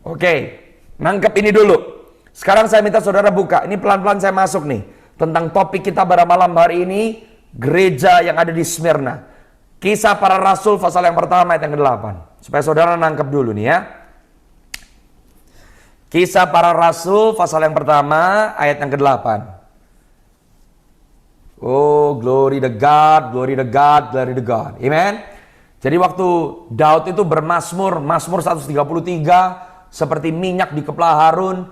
Oke, nangkep ini dulu. Sekarang saya minta saudara buka, ini pelan-pelan saya masuk nih. Tentang topik kita pada malam hari ini, gereja yang ada di Smyrna. Kisah para Rasul pasal yang pertama ayat yang ke-8. Supaya saudara nangkep dulu nih ya. Kisah Para Rasul pasal yang pertama ayat yang ke-8. Oh, glory to God, glory to God, glory to God. Amen. Jadi waktu Daud itu bermazmur, Mazmur 133, seperti minyak di kepala Harun,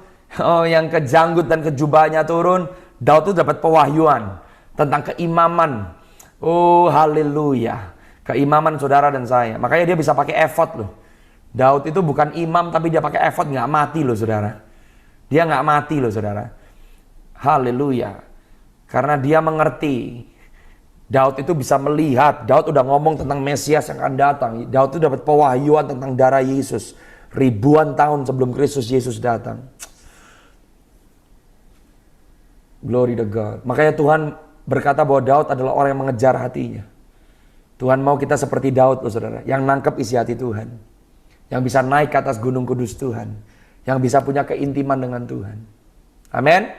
yang ke janggut dan ke jubahnya turun, Daud itu dapat pewahyuan tentang keimaman. Oh, haleluya. Keimaman saudara dan saya. Makanya dia bisa pakai efod loh. Daud itu bukan imam tapi dia pakai efod, nggak mati loh saudara. Dia nggak mati loh saudara. Haleluya. Karena dia mengerti. Daud itu bisa melihat. Daud udah ngomong tentang Mesias yang akan datang. Daud itu dapat pewahyuan tentang darah Yesus. Ribuan tahun sebelum Kristus Yesus datang. Glory to God. Makanya Tuhan berkata bahwa Daud adalah orang yang mengejar hatinya. Tuhan mau kita seperti Daud loh saudara. Yang nangkep isi hati Tuhan. Yang bisa naik ke atas gunung kudus Tuhan. Yang bisa punya keintiman dengan Tuhan. Amin.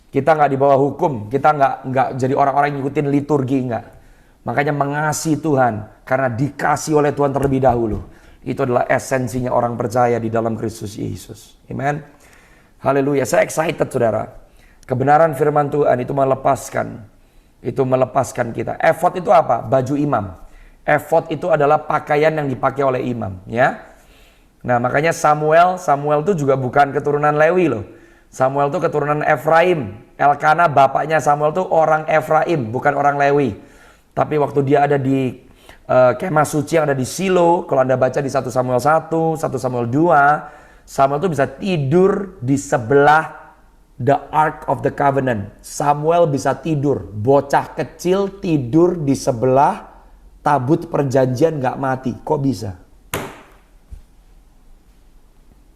Kita nggak di bawah hukum. Kita nggak jadi orang-orang yang ngikutin liturgi, nggak. Makanya mengasihi Tuhan. Karena dikasih oleh Tuhan terlebih dahulu. Itu adalah esensinya orang percaya di dalam Kristus Yesus. Amin. Haleluya. Saya excited saudara. Kebenaran firman Tuhan itu melepaskan. Itu melepaskan kita. Efod itu apa? Baju imam. Efod itu adalah pakaian yang dipakai oleh imam. Ya. Nah makanya Samuel itu juga bukan keturunan Lewi loh. Samuel itu keturunan Efraim. Elkana bapaknya Samuel itu orang Efraim, bukan orang Lewi. Tapi waktu dia ada di kemah suci yang ada di Silo, kalau Anda baca di 1 Samuel 1, 1 Samuel 2, Samuel itu bisa tidur di sebelah the Ark of the Covenant. Samuel bisa tidur, bocah kecil tidur di sebelah tabut perjanjian gak mati. Kok bisa?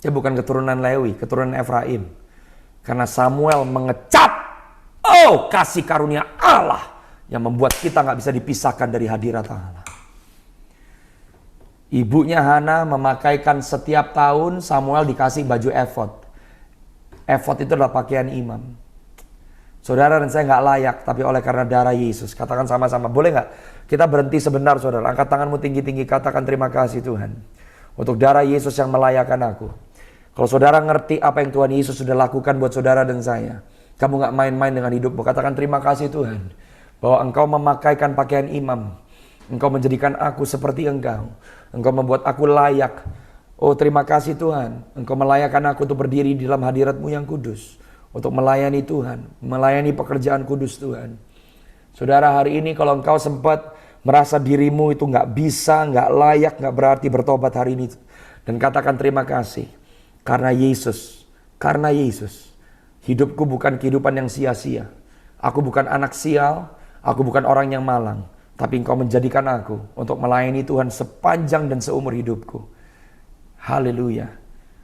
Dia bukan keturunan Lewi, keturunan Efraim. Karena Samuel mengecap, oh kasih karunia Allah yang membuat kita gak bisa dipisahkan dari hadirat Allah. Ibunya Hana memakaikan setiap tahun Samuel dikasih baju efod. Efod itu adalah pakaian imam. Saudara dan saya gak layak, tapi oleh karena darah Yesus. Katakan sama-sama, boleh gak? Kita berhenti sebentar saudara, angkat tanganmu tinggi-tinggi, katakan terima kasih Tuhan. Untuk darah Yesus yang melayakkan aku. Kalau saudara ngerti apa yang Tuhan Yesus sudah lakukan buat saudara dan saya, kamu gak main-main dengan hidupmu. Katakan terima kasih Tuhan, bahwa Engkau memakaikan pakaian imam. Engkau menjadikan aku seperti Engkau. Engkau membuat aku layak. Oh terima kasih Tuhan, Engkau melayakkan aku untuk berdiri di dalam hadirat-Mu yang kudus. Untuk melayani Tuhan, melayani pekerjaan kudus Tuhan. Saudara hari ini kalau engkau sempat merasa dirimu itu gak bisa, gak layak, gak berarti bertobat hari ini. Dan katakan terima kasih. Karena Yesus, hidupku bukan kehidupan yang sia-sia. Aku bukan anak sial, aku bukan orang yang malang. Tapi Engkau menjadikan aku untuk melayani Tuhan sepanjang dan seumur hidupku. Haleluya.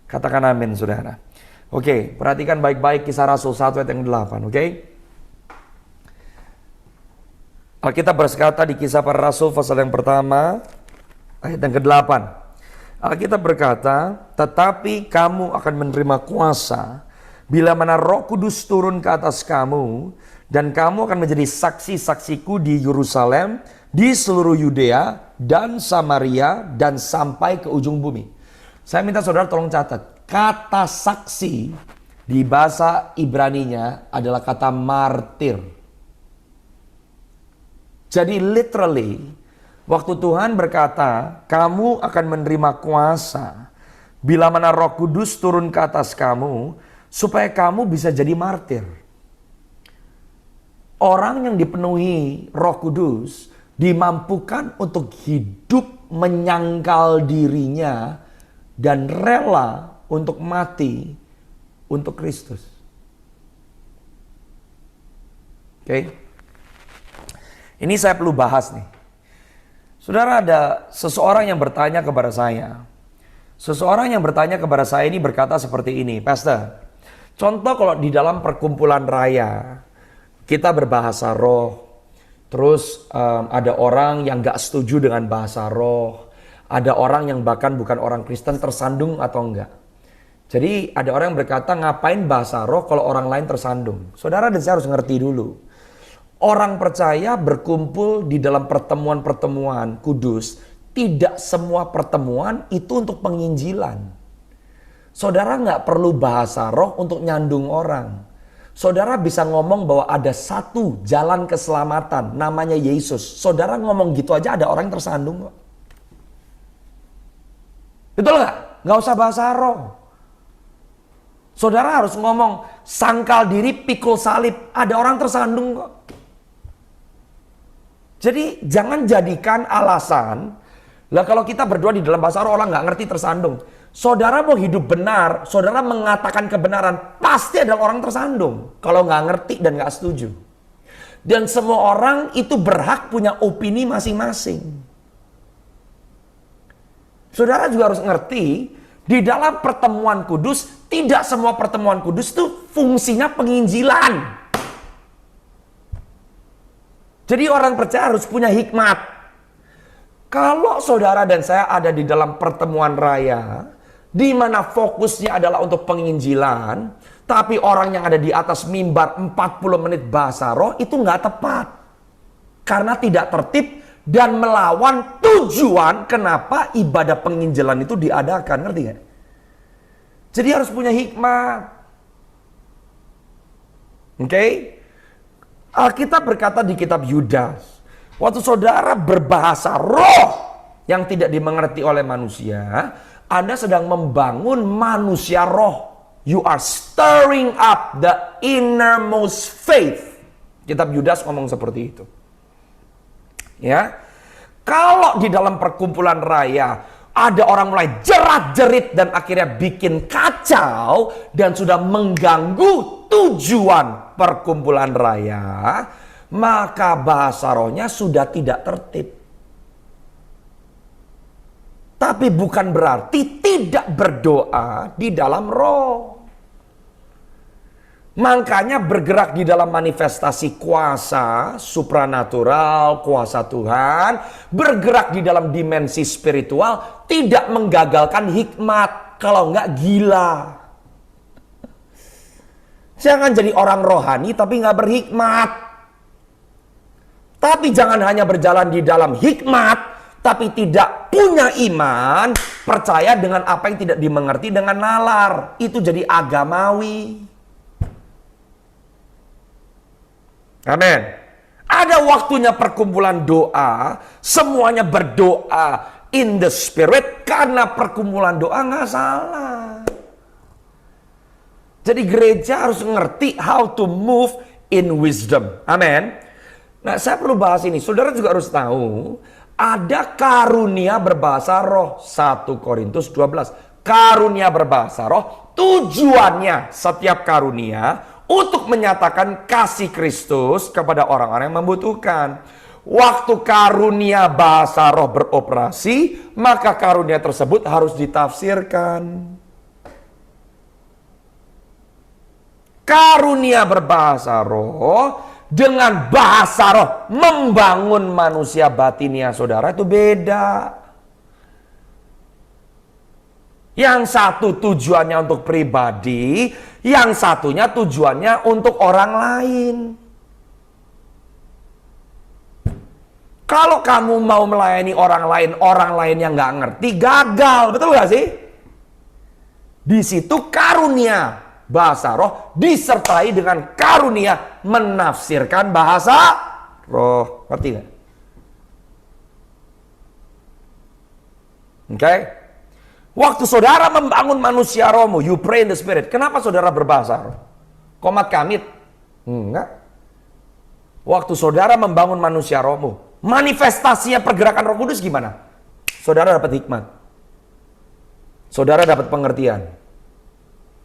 Katakan amin saudara. Oke, perhatikan baik-baik Kisah Rasul 1 ayat yang 8, oke? Alkitab berkata di Kisah Para Rasul pasal yang pertama ayat yang ke-8. Alkitab berkata, tetapi kamu akan menerima kuasa bila mana Roh Kudus turun ke atas kamu, dan kamu akan menjadi saksi-saksiku di Yerusalem, di seluruh Yudea dan Samaria, dan sampai ke ujung bumi. Saya minta saudara tolong catat, kata saksi di bahasa Ibraninya adalah kata martir. Jadi literally, waktu Tuhan berkata, kamu akan menerima kuasa bila mana Roh Kudus turun ke atas kamu, supaya kamu bisa jadi martir. Orang yang dipenuhi Roh Kudus dimampukan untuk hidup menyangkal dirinya dan rela untuk mati untuk Kristus. Oke. Ini saya perlu bahas nih. Saudara, ada seseorang yang bertanya kepada saya. Seseorang yang bertanya kepada saya ini berkata seperti ini, Pastor, contoh kalau di dalam perkumpulan raya, kita berbahasa roh, terus ada orang yang gak setuju dengan bahasa roh, ada orang yang bahkan bukan orang Kristen tersandung atau enggak. Jadi ada orang yang berkata, ngapain bahasa roh kalau orang lain tersandung? Saudara dan saya harus ngerti dulu. Orang percaya berkumpul di dalam pertemuan-pertemuan kudus, tidak semua pertemuan itu untuk penginjilan. Saudara nggak perlu bahasa roh untuk nyandung orang. Saudara bisa ngomong bahwa ada satu jalan keselamatan, namanya Yesus. Saudara ngomong gitu aja ada orang yang tersandung kok. Betul nggak? Nggak usah bahasa roh. Saudara harus ngomong, sangkal diri pikul salib, ada orang tersandung kok. Jadi jangan jadikan alasan, lah kalau kita berdua di dalam bahasa roh orang nggak ngerti tersandung. Saudara mau hidup benar, saudara mengatakan kebenaran, pasti ada orang tersandung. Kalau nggak ngerti dan nggak setuju. Dan semua orang itu berhak punya opini masing-masing. Saudara juga harus ngerti, di dalam pertemuan kudus, tidak semua pertemuan kudus itu fungsinya penginjilan. Jadi orang percaya harus punya hikmat. Kalau saudara dan saya ada di dalam pertemuan raya, di mana fokusnya adalah untuk penginjilan, tapi orang yang ada di atas mimbar 40 menit bahasa roh, itu nggak tepat. Karena tidak tertib dan melawan tujuan kenapa ibadah penginjilan itu diadakan. Ngerti nggak? Jadi harus punya hikmat. Oke? Alkitab berkata di kitab Yudas, waktu saudara berbahasa roh yang tidak dimengerti oleh manusia, Anda sedang membangun manusia roh. You are stirring up the innermost faith. Kitab Yudas ngomong seperti itu. Ya, kalau di dalam perkumpulan raya ada orang mulai jerat-jerit dan akhirnya bikin kacau dan sudah mengganggu tujuan perkumpulan raya, maka bahasa rohnya sudah tidak tertib. Tapi bukan berarti tidak berdoa di dalam roh. Makanya bergerak di dalam manifestasi kuasa supranatural, kuasa Tuhan, bergerak di dalam dimensi spiritual, tidak menggagalkan hikmat, kalau enggak gila. Jangan jadi orang rohani tapi nggak berhikmat. Tapi jangan hanya berjalan di dalam hikmat, tapi tidak punya iman, percaya dengan apa yang tidak dimengerti dengan nalar. Itu jadi agamawi. Amin. Ada waktunya perkumpulan doa, semuanya berdoa in the spirit, karena perkumpulan doa nggak salah. Jadi gereja harus ngerti how to move in wisdom. Amin. Nah, saya perlu bahas ini. Saudara juga harus tahu, ada karunia berbahasa roh. 1 Korintus 12. Karunia berbahasa roh, tujuannya setiap karunia untuk menyatakan kasih Kristus kepada orang-orang yang membutuhkan. Waktu karunia bahasa roh beroperasi, maka karunia tersebut harus ditafsirkan. Karunia berbahasa roh dengan bahasa roh membangun manusia batinia saudara itu beda. Yang satu tujuannya untuk pribadi, yang satunya tujuannya untuk orang lain. Kalau kamu mau melayani orang lain yang nggak ngerti, gagal. Betul nggak sih? Di situ karunia bahasa roh disertai dengan karunia menafsirkan bahasa roh. Ngerti nggak? Oke? Waktu saudara membangun manusia rohmu, you pray in the spirit. Kenapa saudara berbahasa roh? Komat kamit? Enggak. Waktu saudara membangun manusia rohmu, manifestasinya pergerakan Roh Kudus gimana? Saudara dapat hikmat. Saudara dapat pengertian.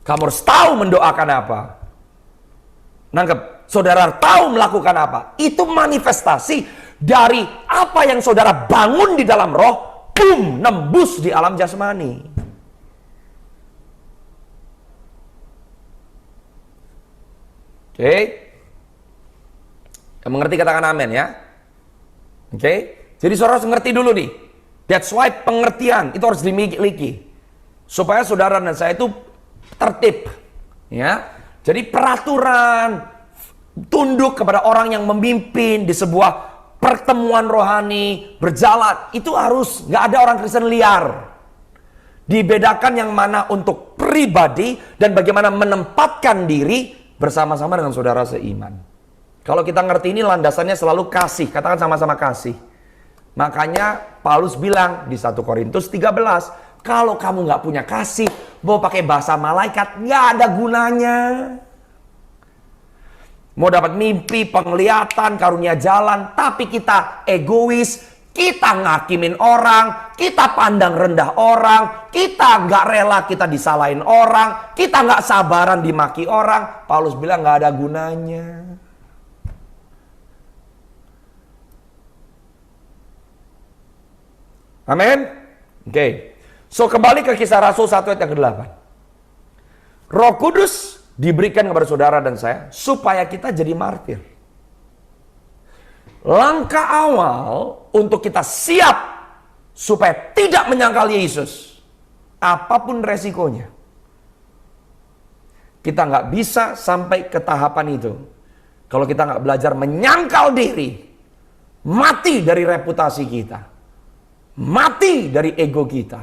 Kamu harus tahu mendoakan apa. Nangkep? Saudara tahu melakukan apa. Itu manifestasi dari apa yang saudara bangun di dalam roh, boom, nembus di alam jasmani. Oke. Kamu mengerti, katakan amin ya. Oke. Jadi saudara harus ngerti dulu nih. That's why pengertian itu harus dimiliki. Supaya saudara dan saya itu tertib, ya. Jadi peraturan tunduk kepada orang yang memimpin di sebuah pertemuan rohani berjalan itu harus nggak ada orang Kristen liar. Dibedakan yang mana untuk pribadi dan bagaimana menempatkan diri bersama-sama dengan saudara seiman. Kalau kita ngerti ini landasannya selalu kasih. Katakan sama-sama kasih. Makanya Paulus bilang di 1 Korintus 13, kalau kamu nggak punya kasih, mau pakai bahasa malaikat, nggak ada gunanya. Mau dapat mimpi, penglihatan, karunia jalan, tapi kita egois, kita ngakimin orang, kita pandang rendah orang, kita nggak rela kita disalahin orang, kita nggak sabaran dimaki orang. Paulus bilang nggak ada gunanya. Amin. Oke. So kembali ke Kisah Rasul 1 ayat yang ke-8. Roh Kudus diberikan kepada saudara dan saya supaya kita jadi martir. Langkah awal untuk kita siap supaya tidak menyangkal Yesus, apapun resikonya. Kita nggak bisa sampai ke tahapan itu kalau kita nggak belajar menyangkal diri, mati dari reputasi kita, mati dari ego kita.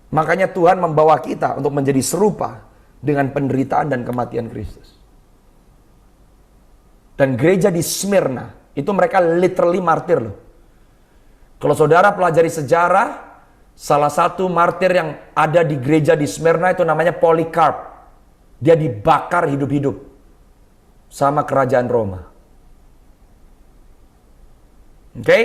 Makanya Tuhan membawa kita untuk menjadi serupa dengan penderitaan dan kematian Kristus. Dan gereja di Smyrna, itu mereka literally martir loh. Kalau saudara pelajari sejarah, salah satu martir yang ada di gereja di Smyrna itu namanya Polycarp. Dia dibakar hidup-hidup sama kerajaan Roma. Oke?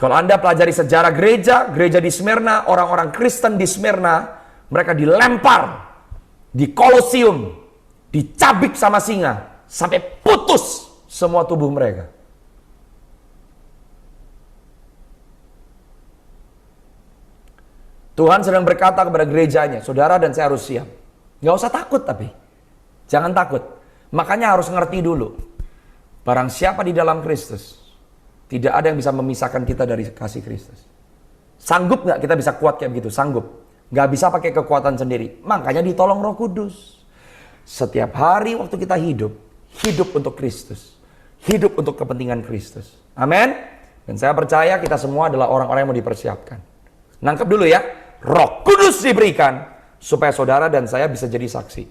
Kalau Anda pelajari sejarah gereja, gereja di Smyrna, orang-orang Kristen di Smyrna, mereka dilempar di Kolosium, dicabik sama singa, sampai putus semua tubuh mereka. Tuhan sedang berkata kepada gerejanya, saudara dan saya harus siap. Gak usah takut tapi, jangan takut. Makanya harus ngerti dulu, barang siapa di dalam Kristus, tidak ada yang bisa memisahkan kita dari kasih Kristus. Sanggup nggak kita bisa kuat kayak begitu? Sanggup. Nggak bisa pakai kekuatan sendiri. Makanya ditolong Roh Kudus. Setiap hari waktu kita hidup, hidup untuk Kristus. Hidup untuk kepentingan Kristus. Amin. Dan saya percaya kita semua adalah orang-orang yang mau dipersiapkan. Nangkep dulu ya. Roh Kudus diberikan supaya saudara dan saya bisa jadi saksi.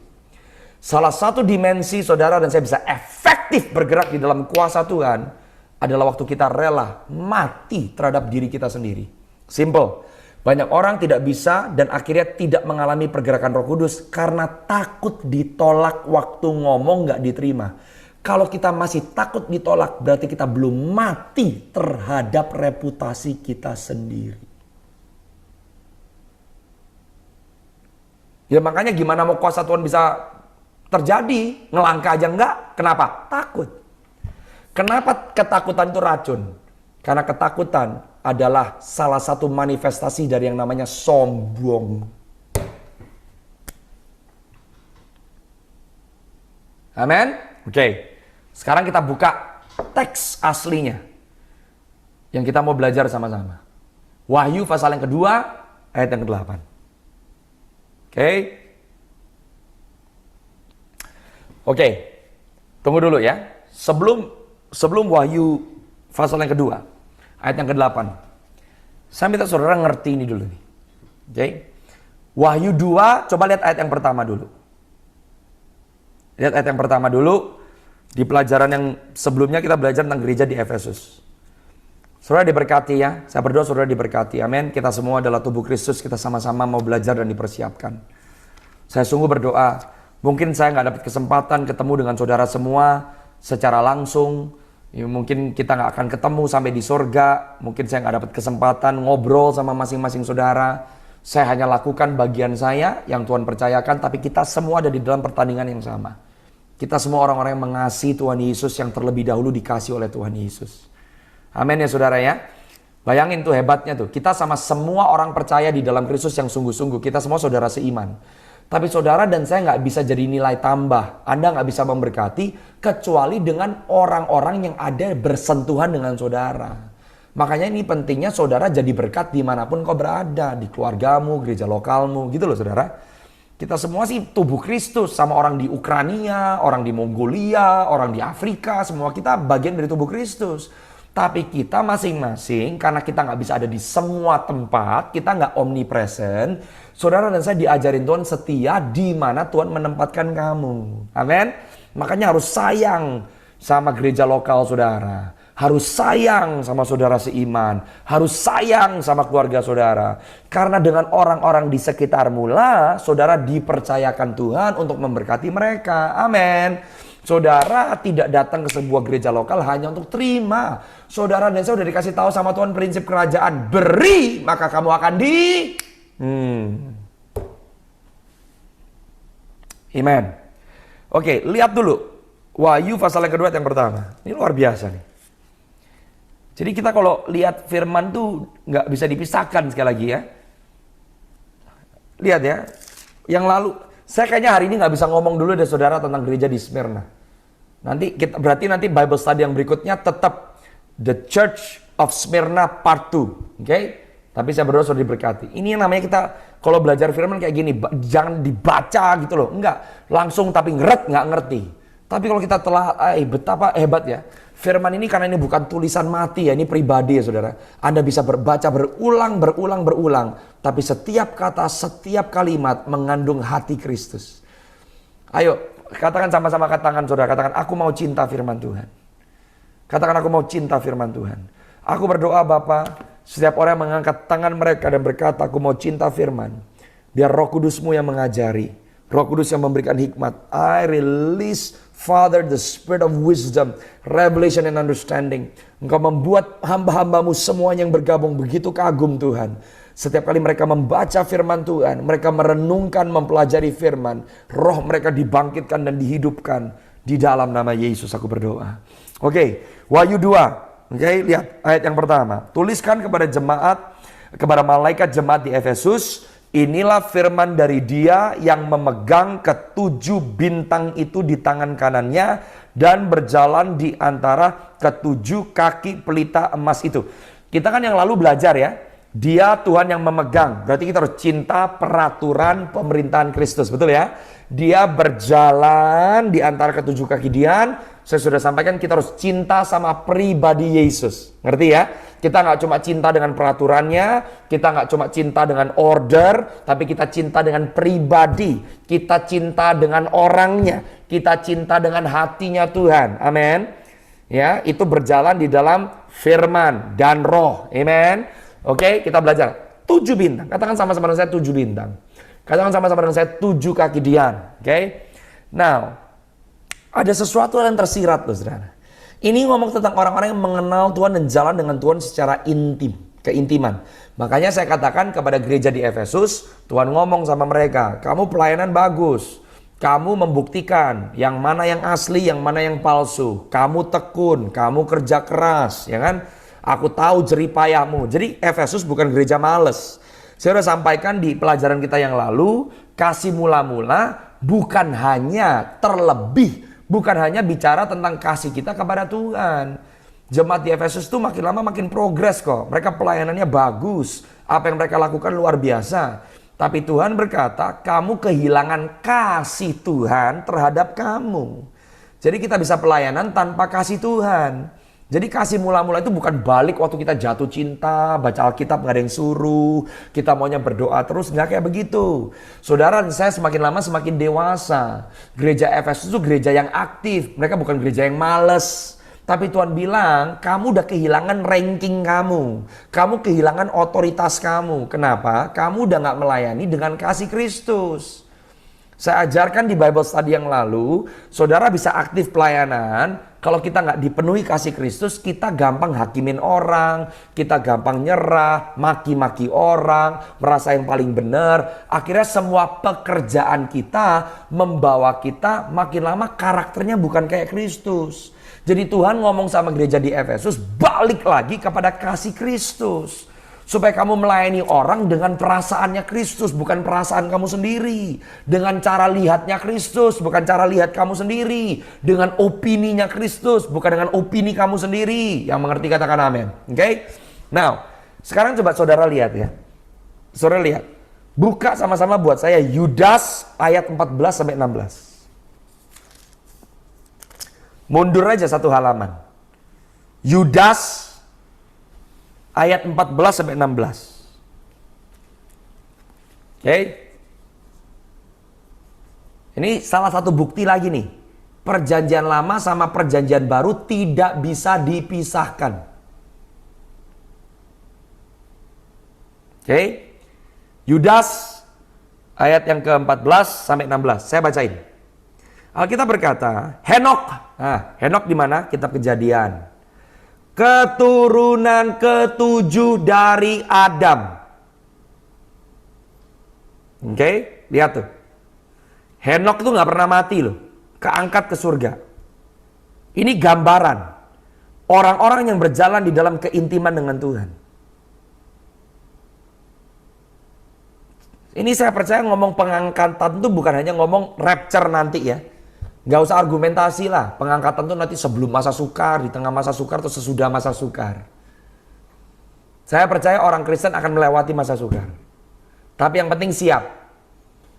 Salah satu dimensi saudara dan saya bisa efektif bergerak di dalam kuasa Tuhan adalah waktu kita rela mati terhadap diri kita sendiri. Simple. Banyak orang tidak bisa dan akhirnya tidak mengalami pergerakan Roh Kudus karena takut ditolak waktu ngomong nggak diterima. Kalau kita masih takut ditolak, berarti kita belum mati terhadap reputasi kita sendiri. Ya makanya gimana mau kuasa Tuhan bisa terjadi? Ngelangkah aja enggak? Kenapa? Takut. Kenapa ketakutan itu racun? Karena ketakutan adalah salah satu manifestasi dari yang namanya sombong. Amin? Oke. Sekarang kita buka teks aslinya yang kita mau belajar sama-sama. Wahyu pasal yang kedua, ayat yang ke-8. Oke. Tunggu dulu ya. Sebelum Wahyu pasal yang kedua, ayat yang ke-8. Saya minta saudara ngerti ini dulu nih. Oke. Wahyu 2, coba lihat ayat yang pertama dulu. Lihat ayat yang pertama dulu. Di pelajaran yang sebelumnya kita belajar tentang gereja di Efesus. Saudara diberkati ya. Saya berdoa saudara diberkati. Amin. Kita semua adalah tubuh Kristus. Kita sama-sama mau belajar dan dipersiapkan. Saya sungguh berdoa. Mungkin saya nggak dapat kesempatan ketemu dengan saudara semua secara langsung. Ya, mungkin kita nggak akan ketemu sampai di sorga. Mungkin saya nggak dapat kesempatan ngobrol sama masing-masing saudara. Saya hanya lakukan bagian saya yang Tuhan percayakan. Tapi kita semua ada di dalam pertandingan yang sama. Kita semua orang-orang yang mengasihi Tuhan Yesus, yang terlebih dahulu dikasih oleh Tuhan Yesus. Amin ya saudara ya. Bayangin tuh hebatnya tuh. Kita sama semua orang percaya di dalam Kristus yang sungguh-sungguh. Kita semua saudara seiman. Tapi saudara dan saya nggak bisa jadi nilai tambah. Anda nggak bisa memberkati kecuali dengan orang-orang yang ada bersentuhan dengan saudara. Makanya ini pentingnya saudara jadi berkat dimanapun kau berada. Di keluargamu, gereja lokalmu gitu loh saudara. Kita semua sih tubuh Kristus. Sama orang di Ukraina, orang di Mongolia, orang di Afrika. Semua kita bagian dari tubuh Kristus. Tapi kita masing-masing, karena kita nggak bisa ada di semua tempat, kita nggak omnipresent. Saudara dan saya diajarin Tuhan setia di mana Tuhan menempatkan kamu. Amin. Makanya harus sayang sama gereja lokal saudara. Harus sayang sama saudara seiman. Harus sayang sama keluarga saudara. Karena dengan orang-orang di sekitarmu lah, saudara dipercayakan Tuhan untuk memberkati mereka. Amin. Saudara tidak datang ke sebuah gereja lokal hanya untuk terima. Saudara dan saya sudah dikasih tahu sama Tuhan prinsip kerajaan. Beri, maka kamu akan Amen. Oke, lihat dulu. Wahyu pasal yang kedua yang pertama. Ini luar biasa nih. Jadi kita kalau lihat firman tuh nggak bisa dipisahkan sekali lagi ya. Lihat ya. Yang lalu, saya kayaknya hari ini nggak bisa ngomong dulu deh saudara tentang gereja di Smyrna. Berarti nanti Bible study yang berikutnya tetap The Church of Smyrna Part 2. Oke? Tapi saya berdoa sudah diberkati. Ini yang namanya kita kalau belajar firman kayak gini, jangan dibaca gitu loh. Enggak, langsung tapi nggak ngerti. Tapi kalau kita telah, betapa hebat ya. Firman ini karena ini bukan tulisan mati ya, ini pribadi ya saudara. Anda bisa baca berulang. Tapi setiap kata, setiap kalimat mengandung hati Kristus. Ayo, katakan sama-sama katakan saudara. Katakan, aku mau cinta firman Tuhan. Katakan, aku mau cinta firman Tuhan. Aku berdoa Bapa, setiap orang yang mengangkat tangan mereka dan berkata, aku mau cinta firman. Biar Roh Kudus-Mu yang mengajari. Roh Kudus yang memberikan hikmat. I release, Father, the spirit of wisdom, revelation and understanding. Engkau membuat hamba-hambamu semuanya yang bergabung begitu kagum Tuhan. Setiap kali mereka membaca firman Tuhan, mereka merenungkan, mempelajari firman, roh mereka dibangkitkan dan dihidupkan. Di dalam nama Yesus aku berdoa. Oke, Wahyu 2. Oke, lihat ayat yang pertama. Tuliskan kepada malaikat jemaat di Efesus, inilah firman dari Dia yang memegang ketujuh bintang itu di tangan kanannya dan berjalan di antara ketujuh kaki pelita emas itu. Kita kan yang lalu belajar ya, Dia Tuhan yang memegang. Berarti kita harus cinta peraturan pemerintahan Kristus, betul ya? Dia berjalan di antara ketujuh kaki Dia. Saya sudah sampaikan kita harus cinta sama pribadi Yesus. Ngerti ya? Kita nggak cuma cinta dengan peraturannya, kita nggak cuma cinta dengan order, tapi kita cinta dengan pribadi. Kita cinta dengan orangnya. Kita cinta dengan hatinya Tuhan. Amin. Ya, itu berjalan di dalam firman dan roh. Amin. Oke, kita belajar. 7 bintang. Katakan sama-sama dengan saya 7 bintang. Katakan sama-sama dengan saya 7 kaki Dian. Oke. Now, ada sesuatu yang tersirat loh saudara. Ini ngomong tentang orang-orang yang mengenal Tuhan dan jalan dengan Tuhan secara intim, keintiman. Makanya saya katakan kepada gereja di Efesus, Tuhan ngomong sama mereka, kamu pelayanan bagus, kamu membuktikan yang mana yang asli, yang mana yang palsu. Kamu tekun, kamu kerja keras, ya kan? Aku tahu jeripayahmu. Jadi Efesus bukan gereja males. Saya sudah sampaikan di pelajaran kita yang lalu, kasih mula-mula bukan hanya bukan hanya bicara tentang kasih kita kepada Tuhan. Jemaat di Efesus itu makin lama makin progres kok. Mereka pelayanannya bagus. Apa yang mereka lakukan luar biasa. Tapi Tuhan berkata, kamu kehilangan kasih Tuhan terhadap kamu. Jadi kita bisa pelayanan tanpa kasih Tuhan. Jadi kasih mula-mula itu bukan balik waktu kita jatuh cinta, baca Alkitab gak ada yang suruh, kita maunya berdoa terus, gak kayak begitu. Saudara dan saya semakin lama semakin dewasa. Gereja Efesus itu gereja yang aktif, mereka bukan gereja yang males. Tapi Tuhan bilang, kamu udah kehilangan ranking kamu. Kamu kehilangan otoritas kamu. Kenapa? Kamu udah gak melayani dengan kasih Kristus. Saya ajarkan di Bible study yang lalu, saudara bisa aktif pelayanan. Kalau kita nggak dipenuhi kasih Kristus, kita gampang hakimin orang, kita gampang nyerah, maki-maki orang, merasa yang paling benar. Akhirnya semua pekerjaan kita membawa kita makin lama karakternya bukan kayak Kristus. Jadi Tuhan ngomong sama gereja di Efesus, balik lagi kepada kasih Kristus. Supaya kamu melayani orang dengan perasaannya Kristus, bukan perasaan kamu sendiri. Dengan cara lihatnya Kristus, bukan cara lihat kamu sendiri. Dengan opininya Kristus, bukan dengan opini kamu sendiri. Yang mengerti katakan amin. Oke? Now, sekarang coba saudara lihat ya. Saudara lihat. Buka sama-sama buat saya Yudas ayat 14 sampai 16. Mundur aja satu halaman. Yudas ayat 14 sampai 16. Oke. Ini salah satu bukti lagi nih. Perjanjian lama sama perjanjian baru tidak bisa dipisahkan. Oke. Yudas ayat yang ke-14 sampai 16. Saya bacain. Alkitab berkata, Henok. Nah, Henok di mana? Kitab Kejadian. Keturunan ke-7 dari Adam. Oke, lihat tuh. Henok tuh nggak pernah mati loh. Keangkat ke surga. Ini gambaran orang-orang yang berjalan di dalam keintiman dengan Tuhan. Ini saya percaya ngomong pengangkatan itu bukan hanya ngomong rapture nanti ya. Nggak usah argumentasi lah. Pengangkatan itu nanti sebelum masa sukar, di tengah masa sukar, atau sesudah masa sukar. Saya percaya orang Kristen akan melewati masa sukar. Tapi yang penting siap.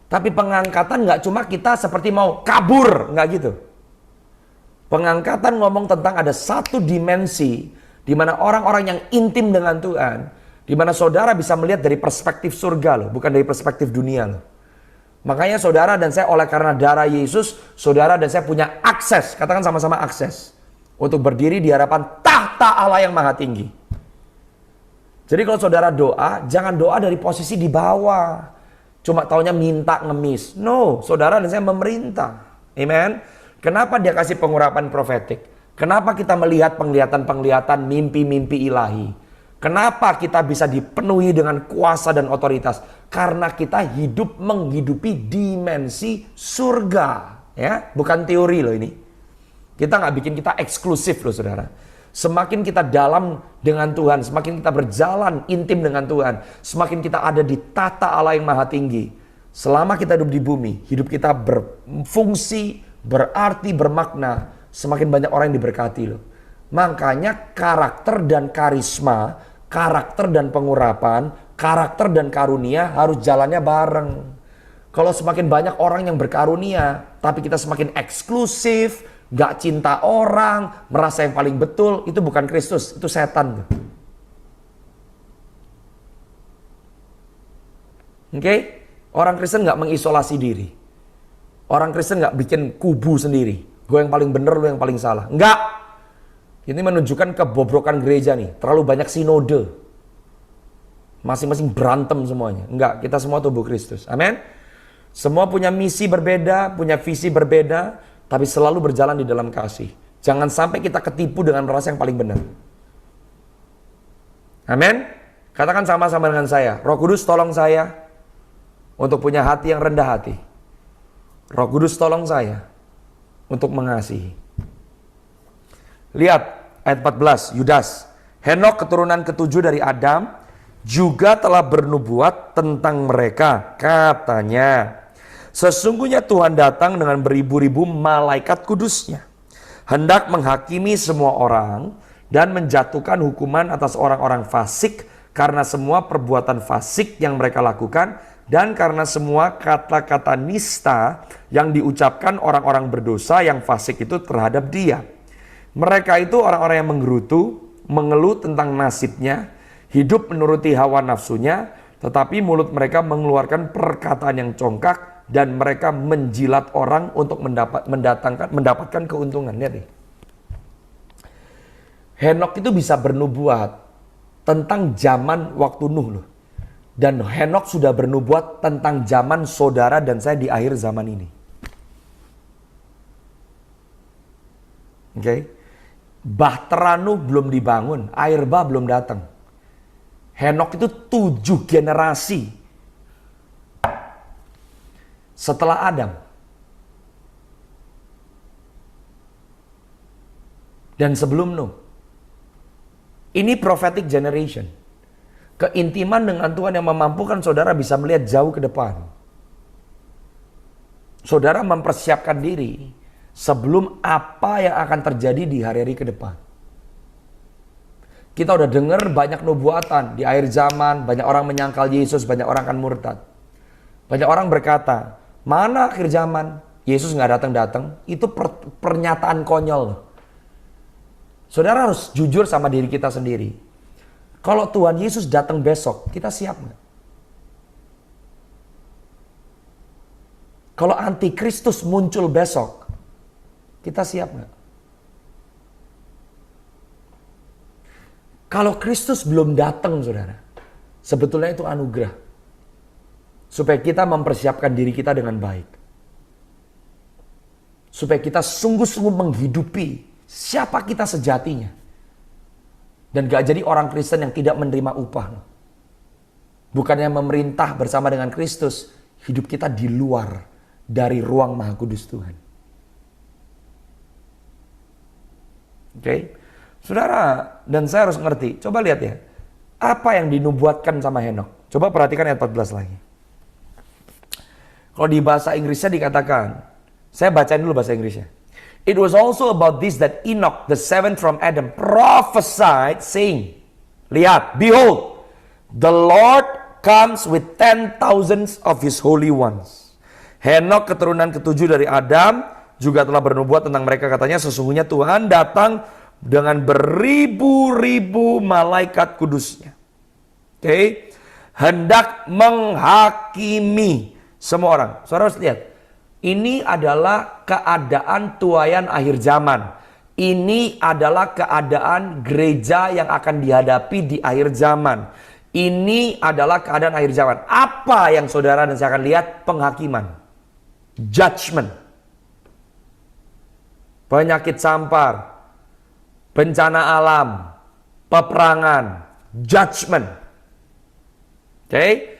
Tapi pengangkatan nggak cuma kita seperti mau kabur, nggak gitu. Pengangkatan ngomong tentang ada satu dimensi di mana orang-orang yang intim dengan Tuhan, di mana saudara bisa melihat dari perspektif surga loh, bukan dari perspektif dunia loh. Makanya saudara dan saya oleh karena darah Yesus, saudara dan saya punya akses, katakan sama-sama akses, untuk berdiri di hadapan tahta Allah yang maha tinggi. Jadi kalau saudara doa, jangan doa dari posisi di bawah. Cuma taunya minta ngemis. No, saudara dan saya memerintah. Amen. Kenapa dia kasih pengurapan profetik? Kenapa kita melihat penglihatan-penglihatan mimpi-mimpi ilahi? Kenapa kita bisa dipenuhi dengan kuasa dan otoritas? Karena kita hidup menghidupi dimensi surga. Ya, bukan teori loh ini. Kita nggak bikin kita eksklusif loh saudara. Semakin kita dalam dengan Tuhan, semakin kita berjalan intim dengan Tuhan, semakin kita ada di tata Allah yang maha tinggi. Selama kita hidup di bumi, hidup kita berfungsi, berarti, bermakna, semakin banyak orang yang diberkati loh. Makanya karakter dan karisma, karakter dan pengurapan, karakter dan karunia harus jalannya bareng. Kalau semakin banyak orang yang berkarunia, tapi kita semakin eksklusif, gak cinta orang, merasa yang paling betul, itu bukan Kristus, itu setan. Oke? Orang Kristen gak mengisolasi diri. Orang Kristen gak bikin kubu sendiri. Gue yang paling bener, lu yang paling salah. Enggak! Ini menunjukkan kebobrokan gereja nih. Terlalu banyak sinode. Masing-masing berantem semuanya. Enggak, kita semua tubuh Kristus. Amin? Semua punya misi berbeda, punya visi berbeda, tapi selalu berjalan di dalam kasih. Jangan sampai kita ketipu dengan merasa yang paling benar. Amin? Katakan sama-sama dengan saya. Roh Kudus tolong saya untuk punya hati yang rendah hati. Roh Kudus tolong saya untuk mengasihi. Lihat ayat 14, Yudas. Henok keturunan ke-7 dari Adam juga telah bernubuat tentang mereka. Katanya, sesungguhnya Tuhan datang dengan beribu-ribu malaikat kudusnya, hendak menghakimi semua orang dan menjatuhkan hukuman atas orang-orang fasik karena semua perbuatan fasik yang mereka lakukan dan karena semua kata-kata nista yang diucapkan orang-orang berdosa yang fasik itu terhadap dia. Mereka itu orang-orang yang menggerutu, mengeluh tentang nasibnya, hidup menuruti hawa nafsunya, tetapi mulut mereka mengeluarkan perkataan yang congkak dan mereka menjilat orang untuk mendapatkan keuntungan. Lihat nih. Henok itu bisa bernubuat tentang zaman waktu Nuh loh. Dan Henok sudah bernubuat tentang zaman saudara dan saya di akhir zaman ini. Oke. Bahtera Nuh belum dibangun, air bah belum datang. Henok itu 7 generasi setelah Adam. Dan sebelum Nuh. Ini prophetic generation. Keintiman dengan Tuhan yang memampukan saudara bisa melihat jauh ke depan. Saudara mempersiapkan diri sebelum apa yang akan terjadi di hari-hari ke depan. Kita udah dengar banyak nubuatan di akhir zaman, banyak orang menyangkal Yesus, banyak orang akan murtad. Banyak orang berkata, mana akhir zaman? Yesus nggak datang-datang. Itu pernyataan konyol. Saudara harus jujur sama diri kita sendiri. Kalau Tuhan Yesus datang besok, kita siap nggak? Kalau antikristus muncul besok, kita siap nggak? Kalau Kristus belum datang, saudara, sebetulnya itu anugerah. Supaya kita mempersiapkan diri kita dengan baik. Supaya kita sungguh-sungguh menghidupi siapa kita sejatinya. Dan gak jadi orang Kristen yang tidak menerima upah. Bukannya memerintah bersama dengan Kristus, hidup kita di luar dari ruang Maha Kudus Tuhan. Oke? Saudara dan saya harus ngerti. Coba lihat ya. Apa yang dinubuatkan sama Henokh? Coba perhatikan ayat 14 lagi. Kalau di bahasa Inggrisnya dikatakan, saya bacain dulu bahasa Inggrisnya. It was also about this that Enoch, the seventh from Adam, prophesied, saying, lihat, behold, the Lord comes with 10,000 of his holy ones. Henokh, keturunan ketujuh dari Adam, juga telah bernubuat tentang mereka. Katanya, sesungguhnya Tuhan datang dengan beribu-ribu malaikat kudusnya. Oke, hendak menghakimi semua orang. Saudara harus lihat. Ini adalah keadaan tuaian akhir zaman. Ini adalah keadaan gereja yang akan dihadapi di akhir zaman. Ini adalah keadaan akhir zaman. Apa yang saudara dan saya akan lihat? Penghakiman. Judgment. Penyakit sampar. Bencana alam. Peperangan. Judgment. Okay?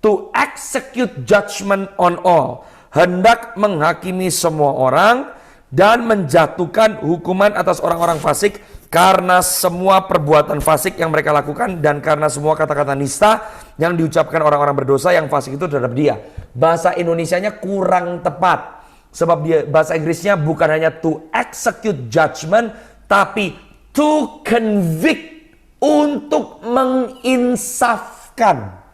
To execute judgment on all. Hendak menghakimi semua orang dan menjatuhkan hukuman atas orang-orang fasik karena semua perbuatan fasik yang mereka lakukan dan karena semua kata-kata nista yang diucapkan orang-orang berdosa yang fasik itu terhadap dia. Bahasa Indonesianya kurang tepat sebab dia bahasa Inggrisnya bukan hanya to execute judgment tapi to convict, untuk menginsafkan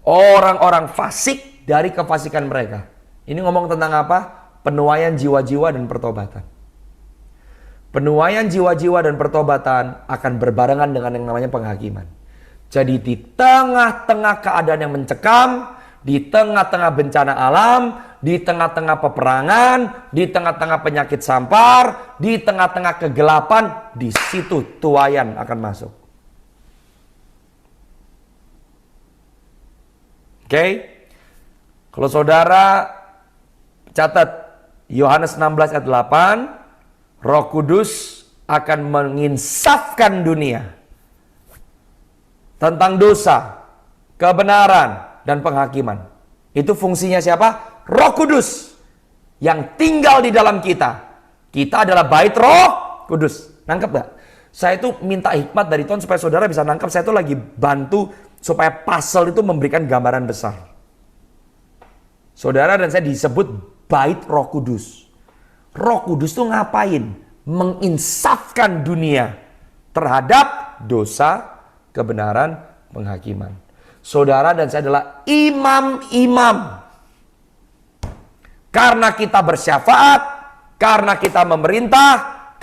orang-orang fasik dari kefasikan mereka. Ini ngomong tentang apa? Penuaian jiwa-jiwa dan pertobatan. Penuaian jiwa-jiwa dan pertobatan akan berbarengan dengan yang namanya penghakiman. Jadi di tengah-tengah keadaan yang mencekam, di tengah-tengah bencana alam, di tengah-tengah peperangan, di tengah-tengah penyakit sampar, di tengah-tengah kegelapan, di situ tuaian akan masuk. Oke, kalau saudara catat Yohanes 16 ayat 8, Roh Kudus akan menginsafkan dunia tentang dosa, kebenaran, dan penghakiman. Itu fungsinya siapa? Roh Kudus yang tinggal di dalam kita. Kita adalah bait Roh Kudus. Nangkep gak? Saya itu minta hikmat dari Tuhan supaya saudara bisa nangkep. Saya itu lagi bantu supaya puzzle itu memberikan gambaran besar. Saudara dan saya disebut bait Roh Kudus. Roh Kudus itu ngapain? Menginsafkan dunia terhadap dosa, kebenaran, penghakiman. Saudara dan saya adalah imam-imam. Karena kita bersyafaat, karena kita memerintah,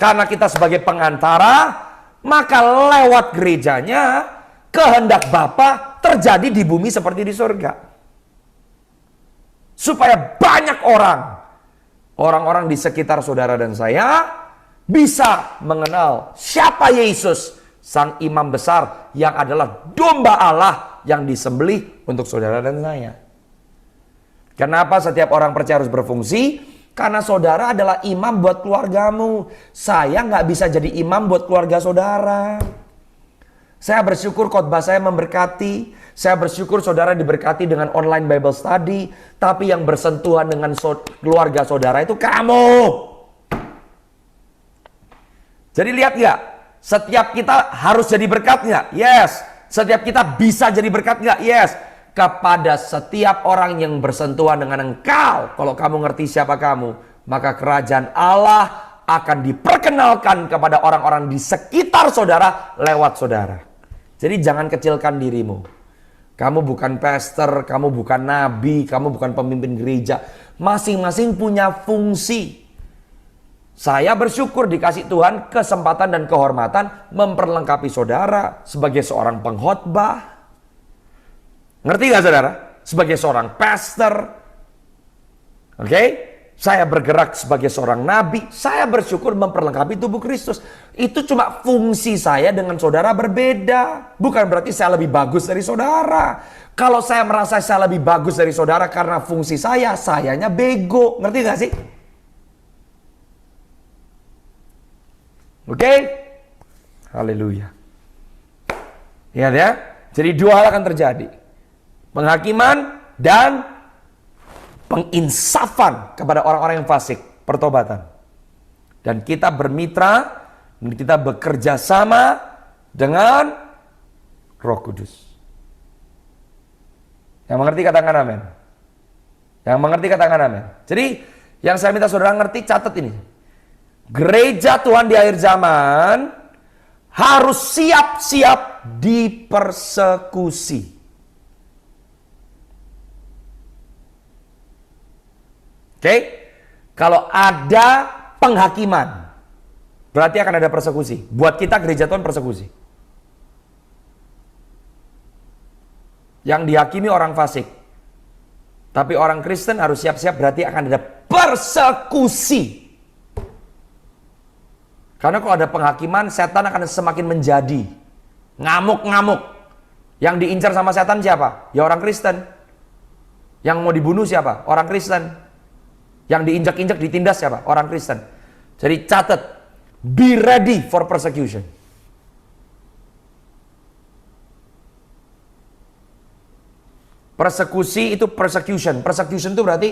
karena kita sebagai pengantara, maka lewat gerejanya kehendak Bapa terjadi di bumi seperti di surga. Supaya banyak orang-orang di sekitar saudara dan saya bisa mengenal siapa Yesus, sang imam besar yang adalah domba Allah yang disembelih untuk saudara dan saya. Kenapa setiap orang percaya harus berfungsi? Karena saudara adalah imam buat keluargamu. Saya nggak bisa jadi imam buat keluarga saudara. Saya bersyukur khotbah saya memberkati. Saya bersyukur saudara diberkati dengan online Bible study. Tapi yang bersentuhan dengan keluarga saudara itu kamu. Jadi lihat nggak? Setiap kita harus jadi berkat nggak? Yes. Setiap kita bisa jadi berkat nggak? Yes. Kepada setiap orang yang bersentuhan dengan engkau. Kalau kamu ngerti siapa kamu, maka kerajaan Allah akan diperkenalkan kepada orang-orang di sekitar saudara lewat saudara. Jadi jangan kecilkan dirimu. Kamu bukan pastor, kamu bukan nabi, kamu bukan pemimpin gereja. Masing-masing punya fungsi. Saya bersyukur dikasih Tuhan kesempatan dan kehormatan memperlengkapi saudara sebagai seorang pengkhotbah. Ngerti gak saudara? Sebagai seorang pastor. Oke? Saya bergerak sebagai seorang nabi. Saya bersyukur memperlengkapi tubuh Kristus. Itu cuma fungsi saya dengan saudara berbeda. Bukan berarti saya lebih bagus dari saudara. Kalau saya merasa saya lebih bagus dari saudara karena fungsi saya, sayanya bego. Ngerti gak sih? Oke? Haleluya. Ingat ya? Jadi dua hal akan terjadi. Penghakiman dan penginsafan kepada orang-orang yang fasik. Pertobatan. Dan kita bermitra, dan kita bekerja sama dengan Roh Kudus. Yang mengerti katakan amin. Yang mengerti katakan amin. Jadi yang saya minta saudara ngerti, catat ini. Gereja Tuhan di akhir zaman harus siap-siap dipersekusi. Oke? Kalau ada penghakiman, berarti akan ada persekusi. Buat kita gereja Tuhan persekusi. Yang dihakimi orang fasik. Tapi orang Kristen harus siap-siap, berarti akan ada persekusi. Karena kalau ada penghakiman, setan akan semakin menjadi. Ngamuk-ngamuk. Yang diincar sama setan siapa? Ya orang Kristen. Yang mau dibunuh siapa? Orang Kristen. Yang diinjak-injak, ditindas siapa? Orang Kristen. Jadi catat. Be ready for persecution. Persekusi itu persecution. Persecution itu berarti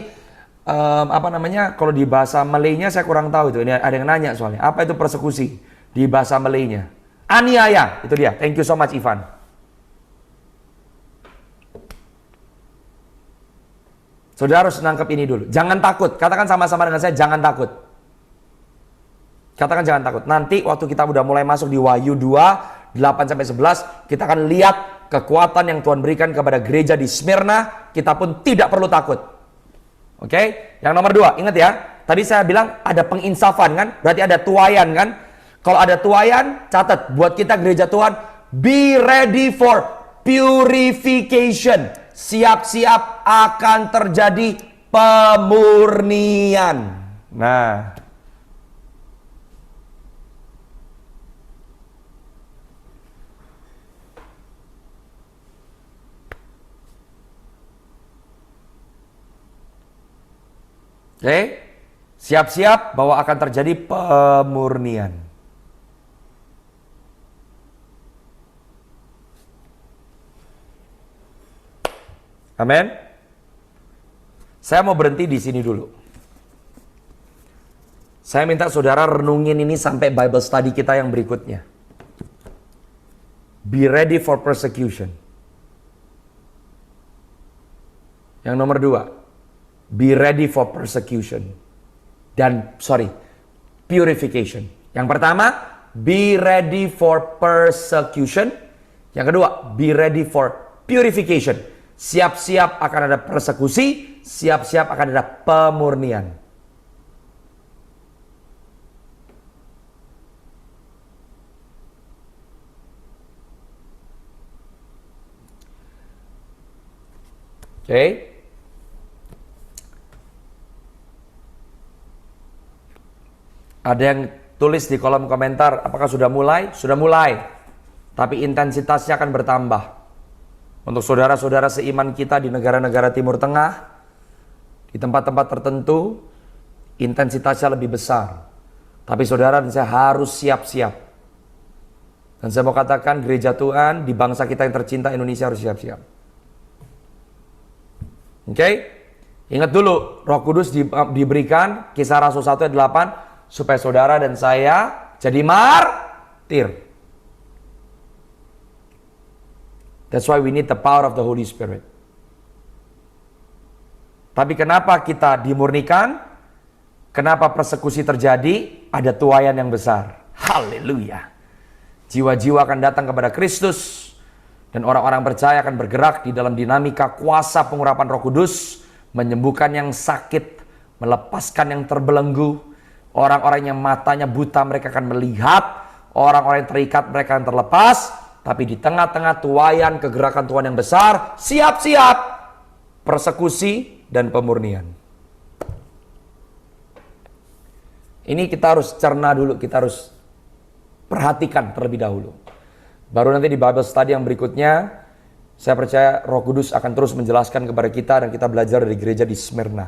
kalau di bahasa Malaynya saya kurang tahu itu. Ini ada yang nanya soalnya. Apa itu persekusi di bahasa Malaynya? Aniaya, itu dia. Thank you so much Ivan. Saudara harus nangkep ini dulu. Jangan takut. Katakan sama-sama dengan saya, jangan takut. Katakan jangan takut. Nanti waktu kita udah mulai masuk di Wahyu 2, 8-11, kita akan lihat kekuatan yang Tuhan berikan kepada gereja di Smyrna. Kita pun tidak perlu takut. Oke, yang nomor 2, ingat ya. Tadi saya bilang ada penginsafan kan, berarti ada tuaian kan. Kalau ada tuaian, catat buat kita gereja Tuhan, be ready for purification. Siap-siap akan terjadi pemurnian. Nah, oke, siap-siap bahwa akan terjadi pemurnian. Amin. Saya mau berhenti di sini dulu. Saya minta saudara renungin ini sampai Bible study kita yang berikutnya. Be ready for persecution. Yang nomor 2. Be ready for persecution. Purification. Yang pertama, be ready for persecution. Yang kedua, be ready for purification. Siap-siap akan ada persekusi, siap-siap akan ada pemurnian. Oke. Ada yang tulis di kolom komentar, apakah sudah mulai? Sudah mulai. Tapi intensitasnya akan bertambah. Untuk saudara-saudara seiman kita di negara-negara Timur Tengah, di tempat-tempat tertentu, intensitasnya lebih besar. Tapi saudara dan saya harus siap-siap. Dan saya mau katakan gereja Tuhan di bangsa kita yang tercinta Indonesia harus siap-siap. Oke? Ingat dulu, Roh Kudus diberikan, Kisah Rasul 1 ayat 8, supaya saudara dan saya jadi martir. That's why we need the power of the Holy Spirit. Tapi kenapa kita dimurnikan? Kenapa persekusi terjadi? Ada tuaian yang besar. Haleluya. Jiwa-jiwa akan datang kepada Kristus. Dan orang-orang percaya akan bergerak di dalam dinamika kuasa pengurapan Roh Kudus. Menyembuhkan yang sakit. Melepaskan yang terbelenggu. Orang-orang yang matanya buta mereka akan melihat. Orang-orang yang terikat mereka akan terlepas. Tapi di tengah-tengah tuaian kegerakan Tuhan yang besar, siap-siap persekusi dan pemurnian. Ini kita harus cerna dulu, kita harus perhatikan terlebih dahulu. Baru nanti di Bible study yang berikutnya, saya percaya Roh Kudus akan terus menjelaskan kepada kita dan kita belajar dari gereja di Smyrna.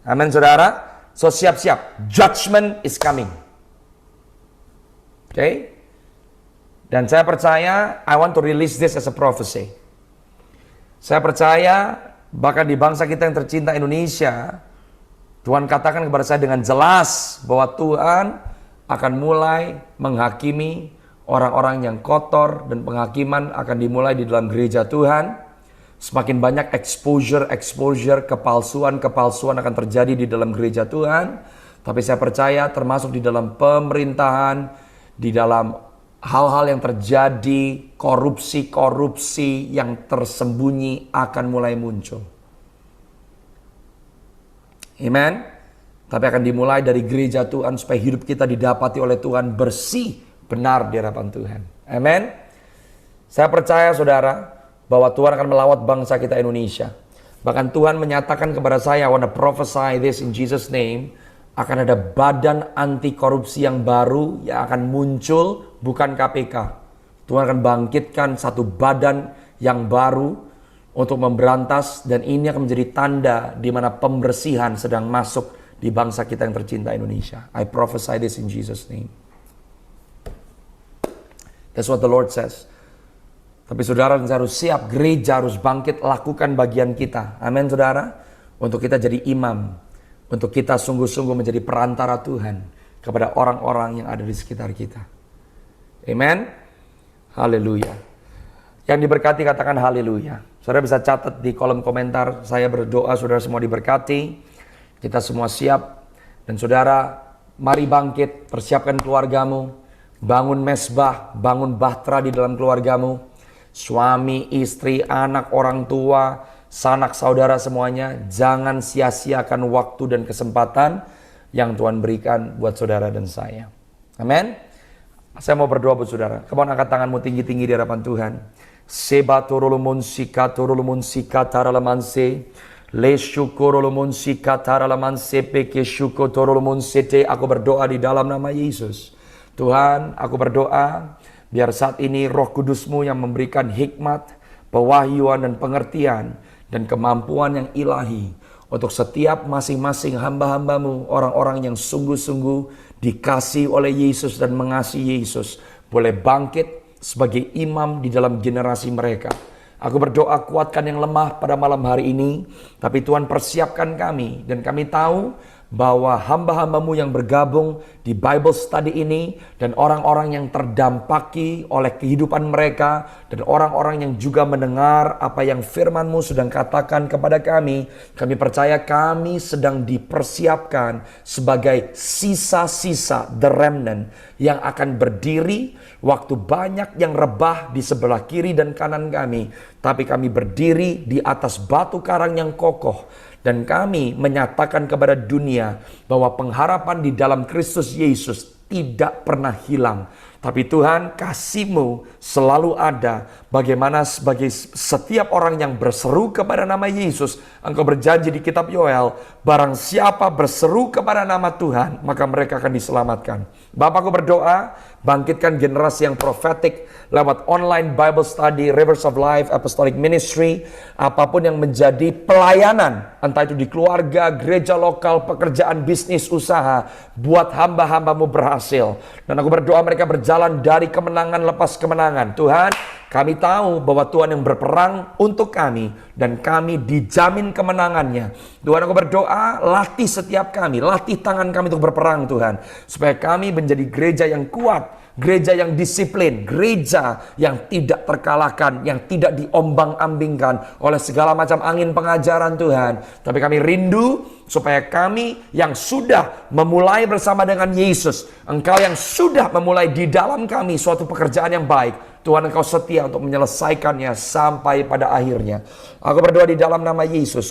Amin saudara. So siap-siap, judgment is coming. Oke? Dan saya percaya, I want to release this as a prophecy. Saya percaya, bahkan di bangsa kita yang tercinta Indonesia, Tuhan katakan kepada saya dengan jelas bahwa Tuhan akan mulai menghakimi orang-orang yang kotor, dan penghakiman akan dimulai di dalam gereja Tuhan. Semakin banyak exposure, kepalsuan akan terjadi di dalam gereja Tuhan. Tapi saya percaya termasuk di dalam pemerintahan, di dalam hal-hal yang terjadi, korupsi yang tersembunyi akan mulai muncul. Amen. Tapi akan dimulai dari gereja Tuhan supaya hidup kita didapati oleh Tuhan bersih, benar di hadapan Tuhan. Amen. Saya percaya saudara bahwa Tuhan akan melawat bangsa kita Indonesia. Bahkan Tuhan menyatakan kepada saya, I want to prophesy this in Jesus name. Akan ada badan anti korupsi yang baru yang akan muncul, bukan KPK. Tuhan akan bangkitkan satu badan yang baru untuk memberantas, dan ini akan menjadi tanda di mana pembersihan sedang masuk di bangsa kita yang tercinta Indonesia. I prophesy this in Jesus name. That's what the Lord says. Tapi saudara harus siap, gereja harus bangkit, lakukan bagian kita. Amin saudara. Untuk kita jadi imam. Untuk kita sungguh-sungguh menjadi perantara Tuhan kepada orang-orang yang ada di sekitar kita. Amen. Haleluya. Yang diberkati katakan haleluya. Saudara bisa catat di kolom komentar, saya berdoa saudara semua diberkati. Kita semua siap. Dan saudara, mari bangkit, persiapkan keluargamu. Bangun mesbah, bangun bahtera di dalam keluargamu. Suami, istri, anak, orang tua, sanak saudara semuanya, jangan sia-siakan waktu dan kesempatan yang Tuhan berikan buat saudara dan saya. Amin. Saya mau berdoa buat saudara. Kamu angkat tanganmu tinggi-tinggi di hadapan Tuhan. Seba torolomun sika taralamanse. Le syukurolomun sika taralamanse peke syuko torolomun sete. Aku berdoa di dalam nama Yesus. Tuhan, aku berdoa biar saat ini Roh Kudus-Mu yang memberikan hikmat, pewahyuan dan pengertian dan kemampuan yang ilahi untuk setiap masing-masing hamba-hambamu, orang-orang yang sungguh-sungguh dikasih oleh Yesus dan mengasihi Yesus, boleh bangkit sebagai imam di dalam generasi mereka. Aku berdoa kuatkan yang lemah pada malam hari ini, tapi Tuhan persiapkan kami, dan kami tahu bahwa hamba-hambamu yang bergabung di Bible study ini dan orang-orang yang terdampaki oleh kehidupan mereka dan orang-orang yang juga mendengar apa yang firman-Mu sedang katakan kepada kami percaya kami sedang dipersiapkan sebagai sisa-sisa the remnant yang akan berdiri waktu banyak yang rebah di sebelah kiri dan kanan kami, tapi kami berdiri di atas batu karang yang kokoh. Dan kami menyatakan kepada dunia bahwa pengharapan di dalam Kristus Yesus tidak pernah hilang. Tapi Tuhan, kasih-Mu selalu ada. Bagaimana sebagai setiap orang yang berseru kepada nama Yesus, Engkau berjanji di kitab Yoel, barang siapa berseru kepada nama Tuhan, maka mereka akan diselamatkan. Bapakku berdoa, bangkitkan generasi yang profetik lewat online Bible study, Rivers of Life, Apostolic Ministry, apapun yang menjadi pelayanan, entah itu di keluarga, gereja lokal, pekerjaan, bisnis, usaha, buat hamba-hamba-Mu berhasil. Dan aku berdoa mereka berjalan dari kemenangan lepas kemenangan. Tuhan, kami tahu bahwa Tuhan yang berperang untuk kami dan kami dijamin kemenangannya. Tuhan, aku berdoa, latih setiap kami, latih tangan kami untuk berperang Tuhan, supaya kami menjadi gereja yang kuat, gereja yang disiplin, gereja yang tidak terkalahkan, yang tidak diombang-ambingkan oleh segala macam angin pengajaran Tuhan. Tapi kami rindu supaya kami yang sudah memulai bersama dengan Yesus, Engkau yang sudah memulai di dalam kami suatu pekerjaan yang baik, Tuhan Engkau setia untuk menyelesaikannya sampai pada akhirnya. Aku berdoa di dalam nama Yesus.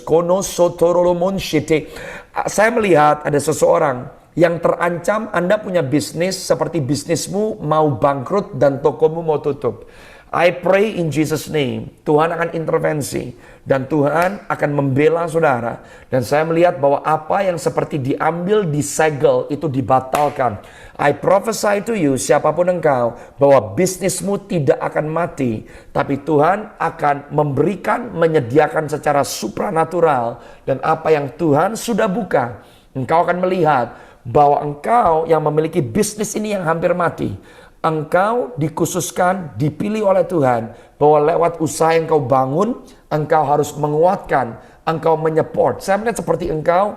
Saya melihat ada seseorang Yang terancam Anda punya bisnis seperti bisnismu mau bangkrut dan tokomu mau tutup. I pray in Jesus name, Tuhan akan intervensi dan Tuhan akan membela saudara. Dan saya melihat bahwa apa yang seperti diambil, disegel itu dibatalkan. I prophesy to you, siapapun engkau, bahwa bisnismu tidak akan mati, tapi Tuhan akan memberikan, menyediakan secara supranatural. Dan apa yang Tuhan sudah buka, engkau akan melihat bahwa engkau yang memiliki bisnis ini yang hampir mati, engkau dikhususkan, dipilih oleh Tuhan, bahwa lewat usaha yang kau bangun, engkau harus menguatkan, engkau menyupport. Saya melihat seperti engkau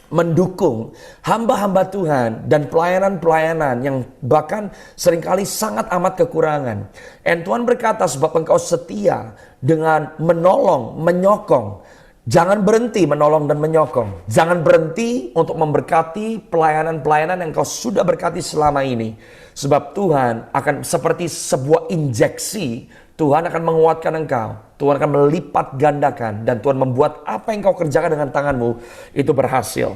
mendukung hamba-hamba Tuhan dan pelayanan-pelayanan yang bahkan seringkali sangat amat kekurangan. Dan Tuhan berkata, sebab engkau setia dengan menolong, menyokong. Jangan berhenti menolong dan menyokong. Jangan berhenti untuk memberkati pelayanan-pelayanan yang kau sudah berkati selama ini. Sebab Tuhan akan seperti sebuah injeksi. Tuhan akan menguatkan engkau. Tuhan akan melipat gandakan. Dan Tuhan membuat apa yang kau kerjakan dengan tanganmu itu berhasil.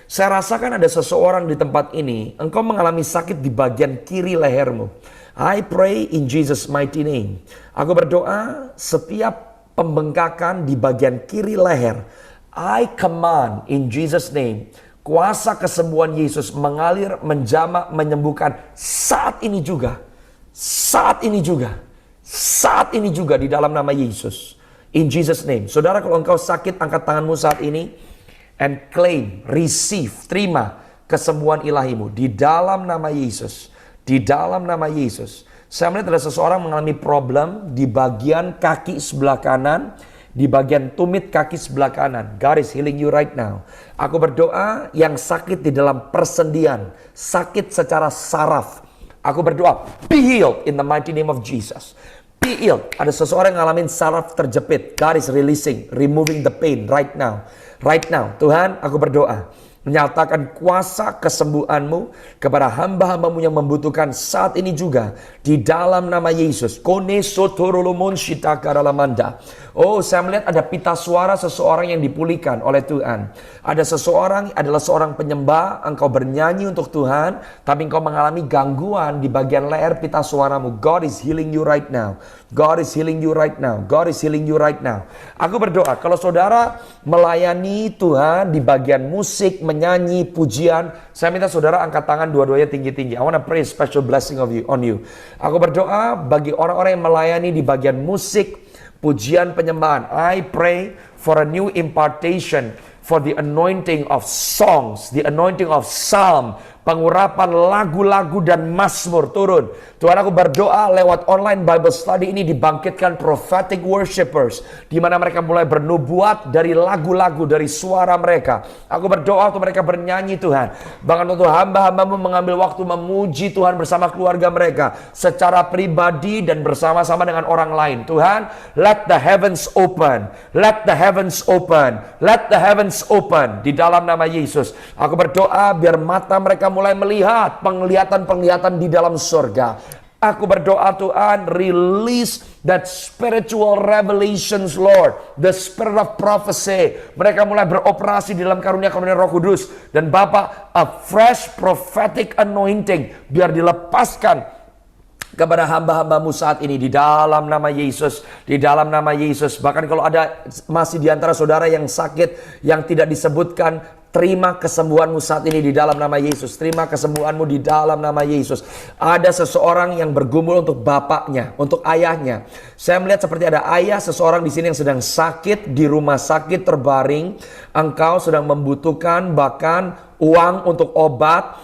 Saya rasakan ada seseorang di tempat ini. Engkau mengalami sakit di bagian kiri lehermu. I pray in Jesus mighty name. Aku berdoa setiap pembengkakan di bagian kiri leher, I command in Jesus name, kuasa kesembuhan Yesus mengalir, menjamah, menyembuhkan saat ini juga. Saat ini juga. Saat ini juga di dalam nama Yesus. In Jesus name. Saudara, kalau engkau sakit, angkat tanganmu saat ini and claim, receive, terima kesembuhan ilahimu di dalam nama Yesus. Di dalam nama Yesus. Saya melihat ada seseorang mengalami problem di bagian kaki sebelah kanan, di bagian tumit kaki sebelah kanan. God is healing you right now. Aku berdoa yang sakit di dalam persendian, sakit secara saraf. Aku berdoa, be healed in the mighty name of Jesus. Be healed. Ada seseorang yang ngalamin saraf terjepit. God is releasing, removing the pain right now. Right now. Tuhan, aku berdoa. Menyatakan kuasa kesembuhanmu kepada hamba-hambamu yang membutuhkan saat ini juga. Di dalam nama Yesus. Oh, saya melihat ada pita suara seseorang yang dipulihkan oleh Tuhan. Ada seseorang adalah seorang penyembah. Engkau bernyanyi untuk Tuhan, tapi engkau mengalami gangguan di bagian leher pita suaramu. God is healing you right now. God is healing you right now. God is healing you right now. Aku berdoa, kalau saudara melayani Tuhan di bagian musik, menyanyi, pujian, saya minta saudara angkat tangan dua-duanya tinggi-tinggi. I want to pray special blessing on you. Aku berdoa bagi orang-orang yang melayani di bagian musik, pujian, penyembahan. I pray for a new impartation, for the anointing of songs, the anointing of psalm, pengurapan lagu-lagu dan mazmur turun. Tuhan, aku berdoa lewat online Bible study ini dibangkitkan prophetic worshipers, di mana mereka mulai bernubuat dari lagu-lagu, dari suara mereka. Aku berdoa untuk mereka bernyanyi Tuhan. Bahkan untuk hamba-hambamu mengambil waktu memuji Tuhan bersama keluarga mereka, secara pribadi dan bersama-sama dengan orang lain. Tuhan, let the heavens open. Let the heavens open. Let the heavens open. Di dalam nama Yesus. Aku berdoa biar mata mereka mulai melihat penglihatan-penglihatan di dalam surga. Aku berdoa Tuhan, release that spiritual revelations Lord, the spirit of prophecy. Mereka mulai beroperasi di dalam karunia-karunia Roh Kudus. Dan Bapa, a fresh prophetic anointing biar dilepaskan kepada hamba-hambamu saat ini di dalam nama Yesus, di dalam nama Yesus. Bahkan kalau ada masih di antara saudara yang sakit, yang tidak disebutkan, terima kesembuhanmu saat ini di dalam nama Yesus. Terima kesembuhanmu di dalam nama Yesus. Ada seseorang yang bergumul untuk bapaknya, untuk ayahnya. Saya melihat seperti ada ayah seseorang di sini yang sedang sakit di rumah sakit terbaring. Engkau sedang membutuhkan bahkan uang untuk obat.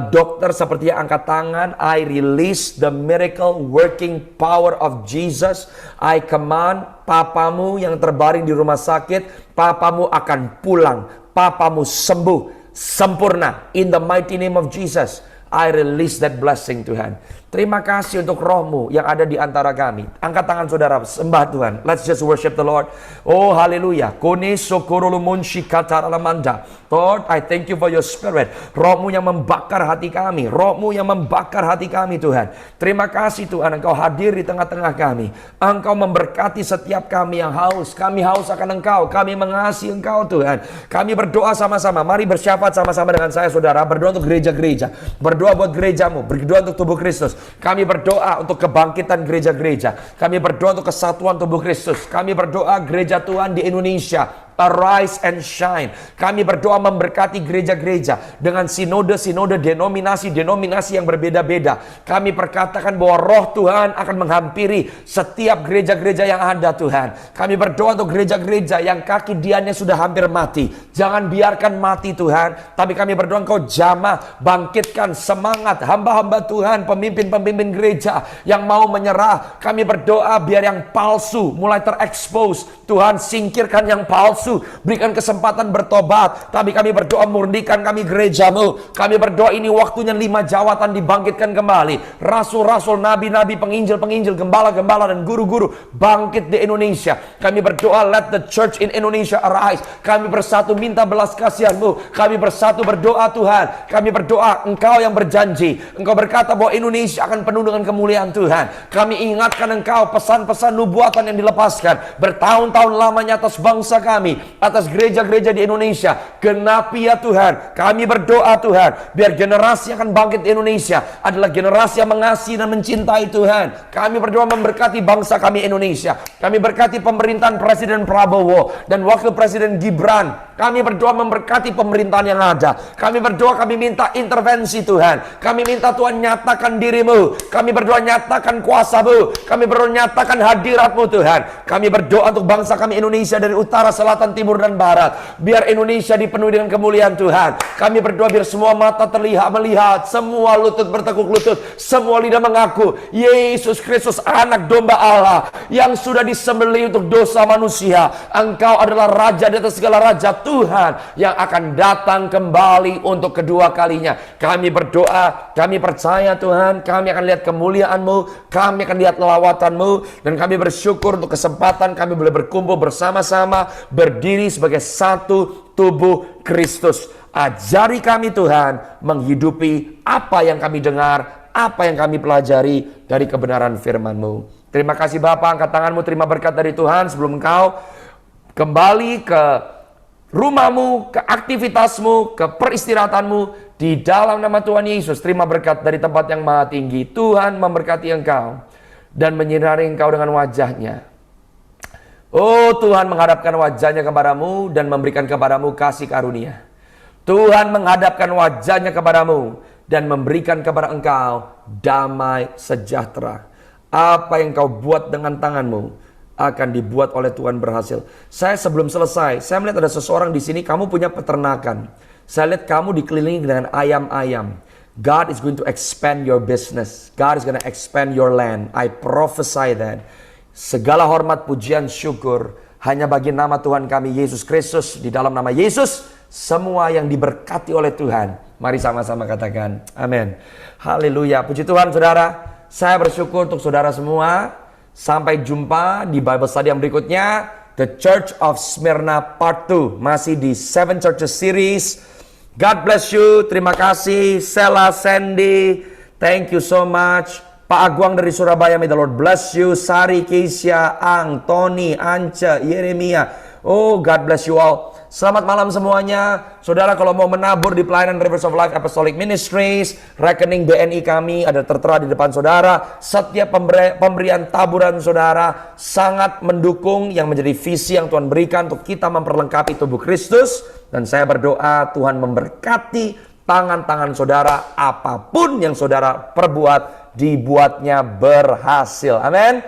Dokter seperti angkat tangan. I release the miracle working power of Jesus. I command papamu yang terbaring di rumah sakit, papamu akan pulang. Papamu sembuh sempurna in the mighty name of Jesus. I release that blessing Tuhan. Terima kasih untuk rohmu yang ada di antara kami. Angkat tangan saudara, sembah Tuhan. Let's just worship the Lord. Oh haleluya. Kone sokorolumunshi kataralamanda. Lord, I thank you for your spirit. Rohmu yang membakar hati kami. Rohmu yang membakar hati kami Tuhan. Terima kasih Tuhan, Engkau hadir di tengah-tengah kami. Engkau memberkati setiap kami yang haus. Kami haus akan Engkau. Kami mengasihi Engkau Tuhan. Kami berdoa sama-sama. Mari bersyafaat sama-sama dengan saya saudara. Berdoa untuk gereja-gereja. Berdoa buat gerejamu. Berdoa untuk tubuh Kristus. Kami berdoa untuk kebangkitan gereja-gereja. Kami berdoa untuk kesatuan tubuh Kristus. Kami berdoa gereja Tuhan di Indonesia arise and shine. Kami berdoa memberkati gereja-gereja dengan sinode-sinode, denominasi-denominasi yang berbeda-beda. Kami perkatakan bahwa roh Tuhan akan menghampiri setiap gereja-gereja yang ada Tuhan. Kami berdoa untuk gereja-gereja yang kaki diannya sudah hampir mati. Jangan biarkan mati Tuhan. Tapi kami berdoa Engkau jamah, bangkitkan semangat hamba-hamba Tuhan, pemimpin-pemimpin gereja yang mau menyerah. Kami berdoa biar yang palsu mulai terekspos. Tuhan singkirkan yang palsu. Berikan kesempatan bertobat. Tapi kami berdoa murnikan kami gerejamu. Kami berdoa ini waktunya 5 jawatan dibangkitkan kembali. Rasul-rasul, nabi-nabi, penginjil-penginjil, gembala-gembala dan guru-guru bangkit di Indonesia. Kami berdoa let the church in Indonesia arise. Kami bersatu minta belas kasihan-Mu. Kami bersatu berdoa Tuhan. Kami berdoa Engkau yang berjanji. Engkau berkata bahwa Indonesia akan penuh dengan kemuliaan Tuhan. Kami ingatkan Engkau pesan-pesan nubuatan yang dilepaskan bertahun-tahun lamanya atas bangsa kami, atas gereja-gereja di Indonesia. Genapi ya Tuhan. Kami berdoa Tuhan, biar generasi yang akan bangkit di Indonesia adalah generasi yang mengasihi dan mencintai Tuhan. Kami berdoa memberkati bangsa kami Indonesia. Kami berkati pemerintahan Presiden Prabowo dan Wakil Presiden Gibran. Kami berdoa memberkati pemerintahan yang ada. Kami berdoa, kami minta intervensi Tuhan. Kami minta Tuhan nyatakan dirimu. Kami berdoa nyatakan kuasa-Mu. Kami berdoa nyatakan hadirat-Mu Tuhan. Kami berdoa untuk bangsa kami Indonesia dari utara, selatan, timur, dan barat. Biar Indonesia dipenuhi dengan kemuliaan Tuhan. Kami berdoa biar semua mata melihat, semua lutut bertekuk lutut, semua lidah mengaku Yesus Kristus anak domba Allah yang sudah disembelih untuk dosa manusia. Engkau adalah Raja di atas segala raja, Tuhan yang akan datang kembali untuk kedua kalinya. Kami berdoa, kami percaya Tuhan, kami akan lihat kemuliaan-Mu, kami akan lihat lawatan-Mu, dan kami bersyukur untuk kesempatan kami boleh berkumpul bersama-sama, berdiri sebagai satu tubuh Kristus. Ajari kami Tuhan menghidupi apa yang kami dengar, apa yang kami pelajari dari kebenaran firman-Mu. Terima kasih Bapa, angkat tanganmu, terima berkat dari Tuhan sebelum Engkau kembali ke rumahmu, ke aktivitasmu, ke peristirahatanmu di dalam nama Tuhan Yesus. Terima berkat dari tempat yang maha tinggi. Tuhan memberkati engkau dan menyinari engkau dengan wajahnya. Oh Tuhan menghadapkan wajahnya kepadamu dan memberikan kepadamu kasih karunia. Tuhan menghadapkan wajahnya kepadamu dan memberikan kepada engkau damai sejahtera. Apa yang kau buat dengan tanganmu akan dibuat oleh Tuhan berhasil. Saya sebelum selesai, saya melihat ada seseorang di sini, kamu punya peternakan. Saya lihat kamu dikelilingi dengan ayam-ayam. God is going to expand your business. God is going to expand your land. I prophesy that. Segala hormat, pujian, syukur hanya bagi nama Tuhan kami Yesus Kristus. Di dalam nama Yesus, semua yang diberkati oleh Tuhan. Mari sama-sama katakan amin. Haleluya. Puji Tuhan saudara. Saya bersyukur untuk saudara semua. Sampai jumpa di Bible Study yang berikutnya. The Church of Smyrna Part 2. Masih di 7 Churches Series. God bless you. Terima kasih Sela, Sandy. Thank you so much. Pak Aguang dari Surabaya, may the Lord bless you. Sari, Keisha, Ang, Tony, Anca, Yeremia. Oh, God bless you all. Selamat malam semuanya. Saudara kalau mau menabur di pelayanan Rivers of Life Apostolic Ministries, rekening BNI kami ada tertera di depan saudara. Setiap pemberian taburan saudara sangat mendukung yang menjadi visi yang Tuhan berikan untuk kita memperlengkapi tubuh Kristus. Dan saya berdoa Tuhan memberkati tangan-tangan saudara, apapun yang saudara perbuat dibuatnya berhasil. Amin.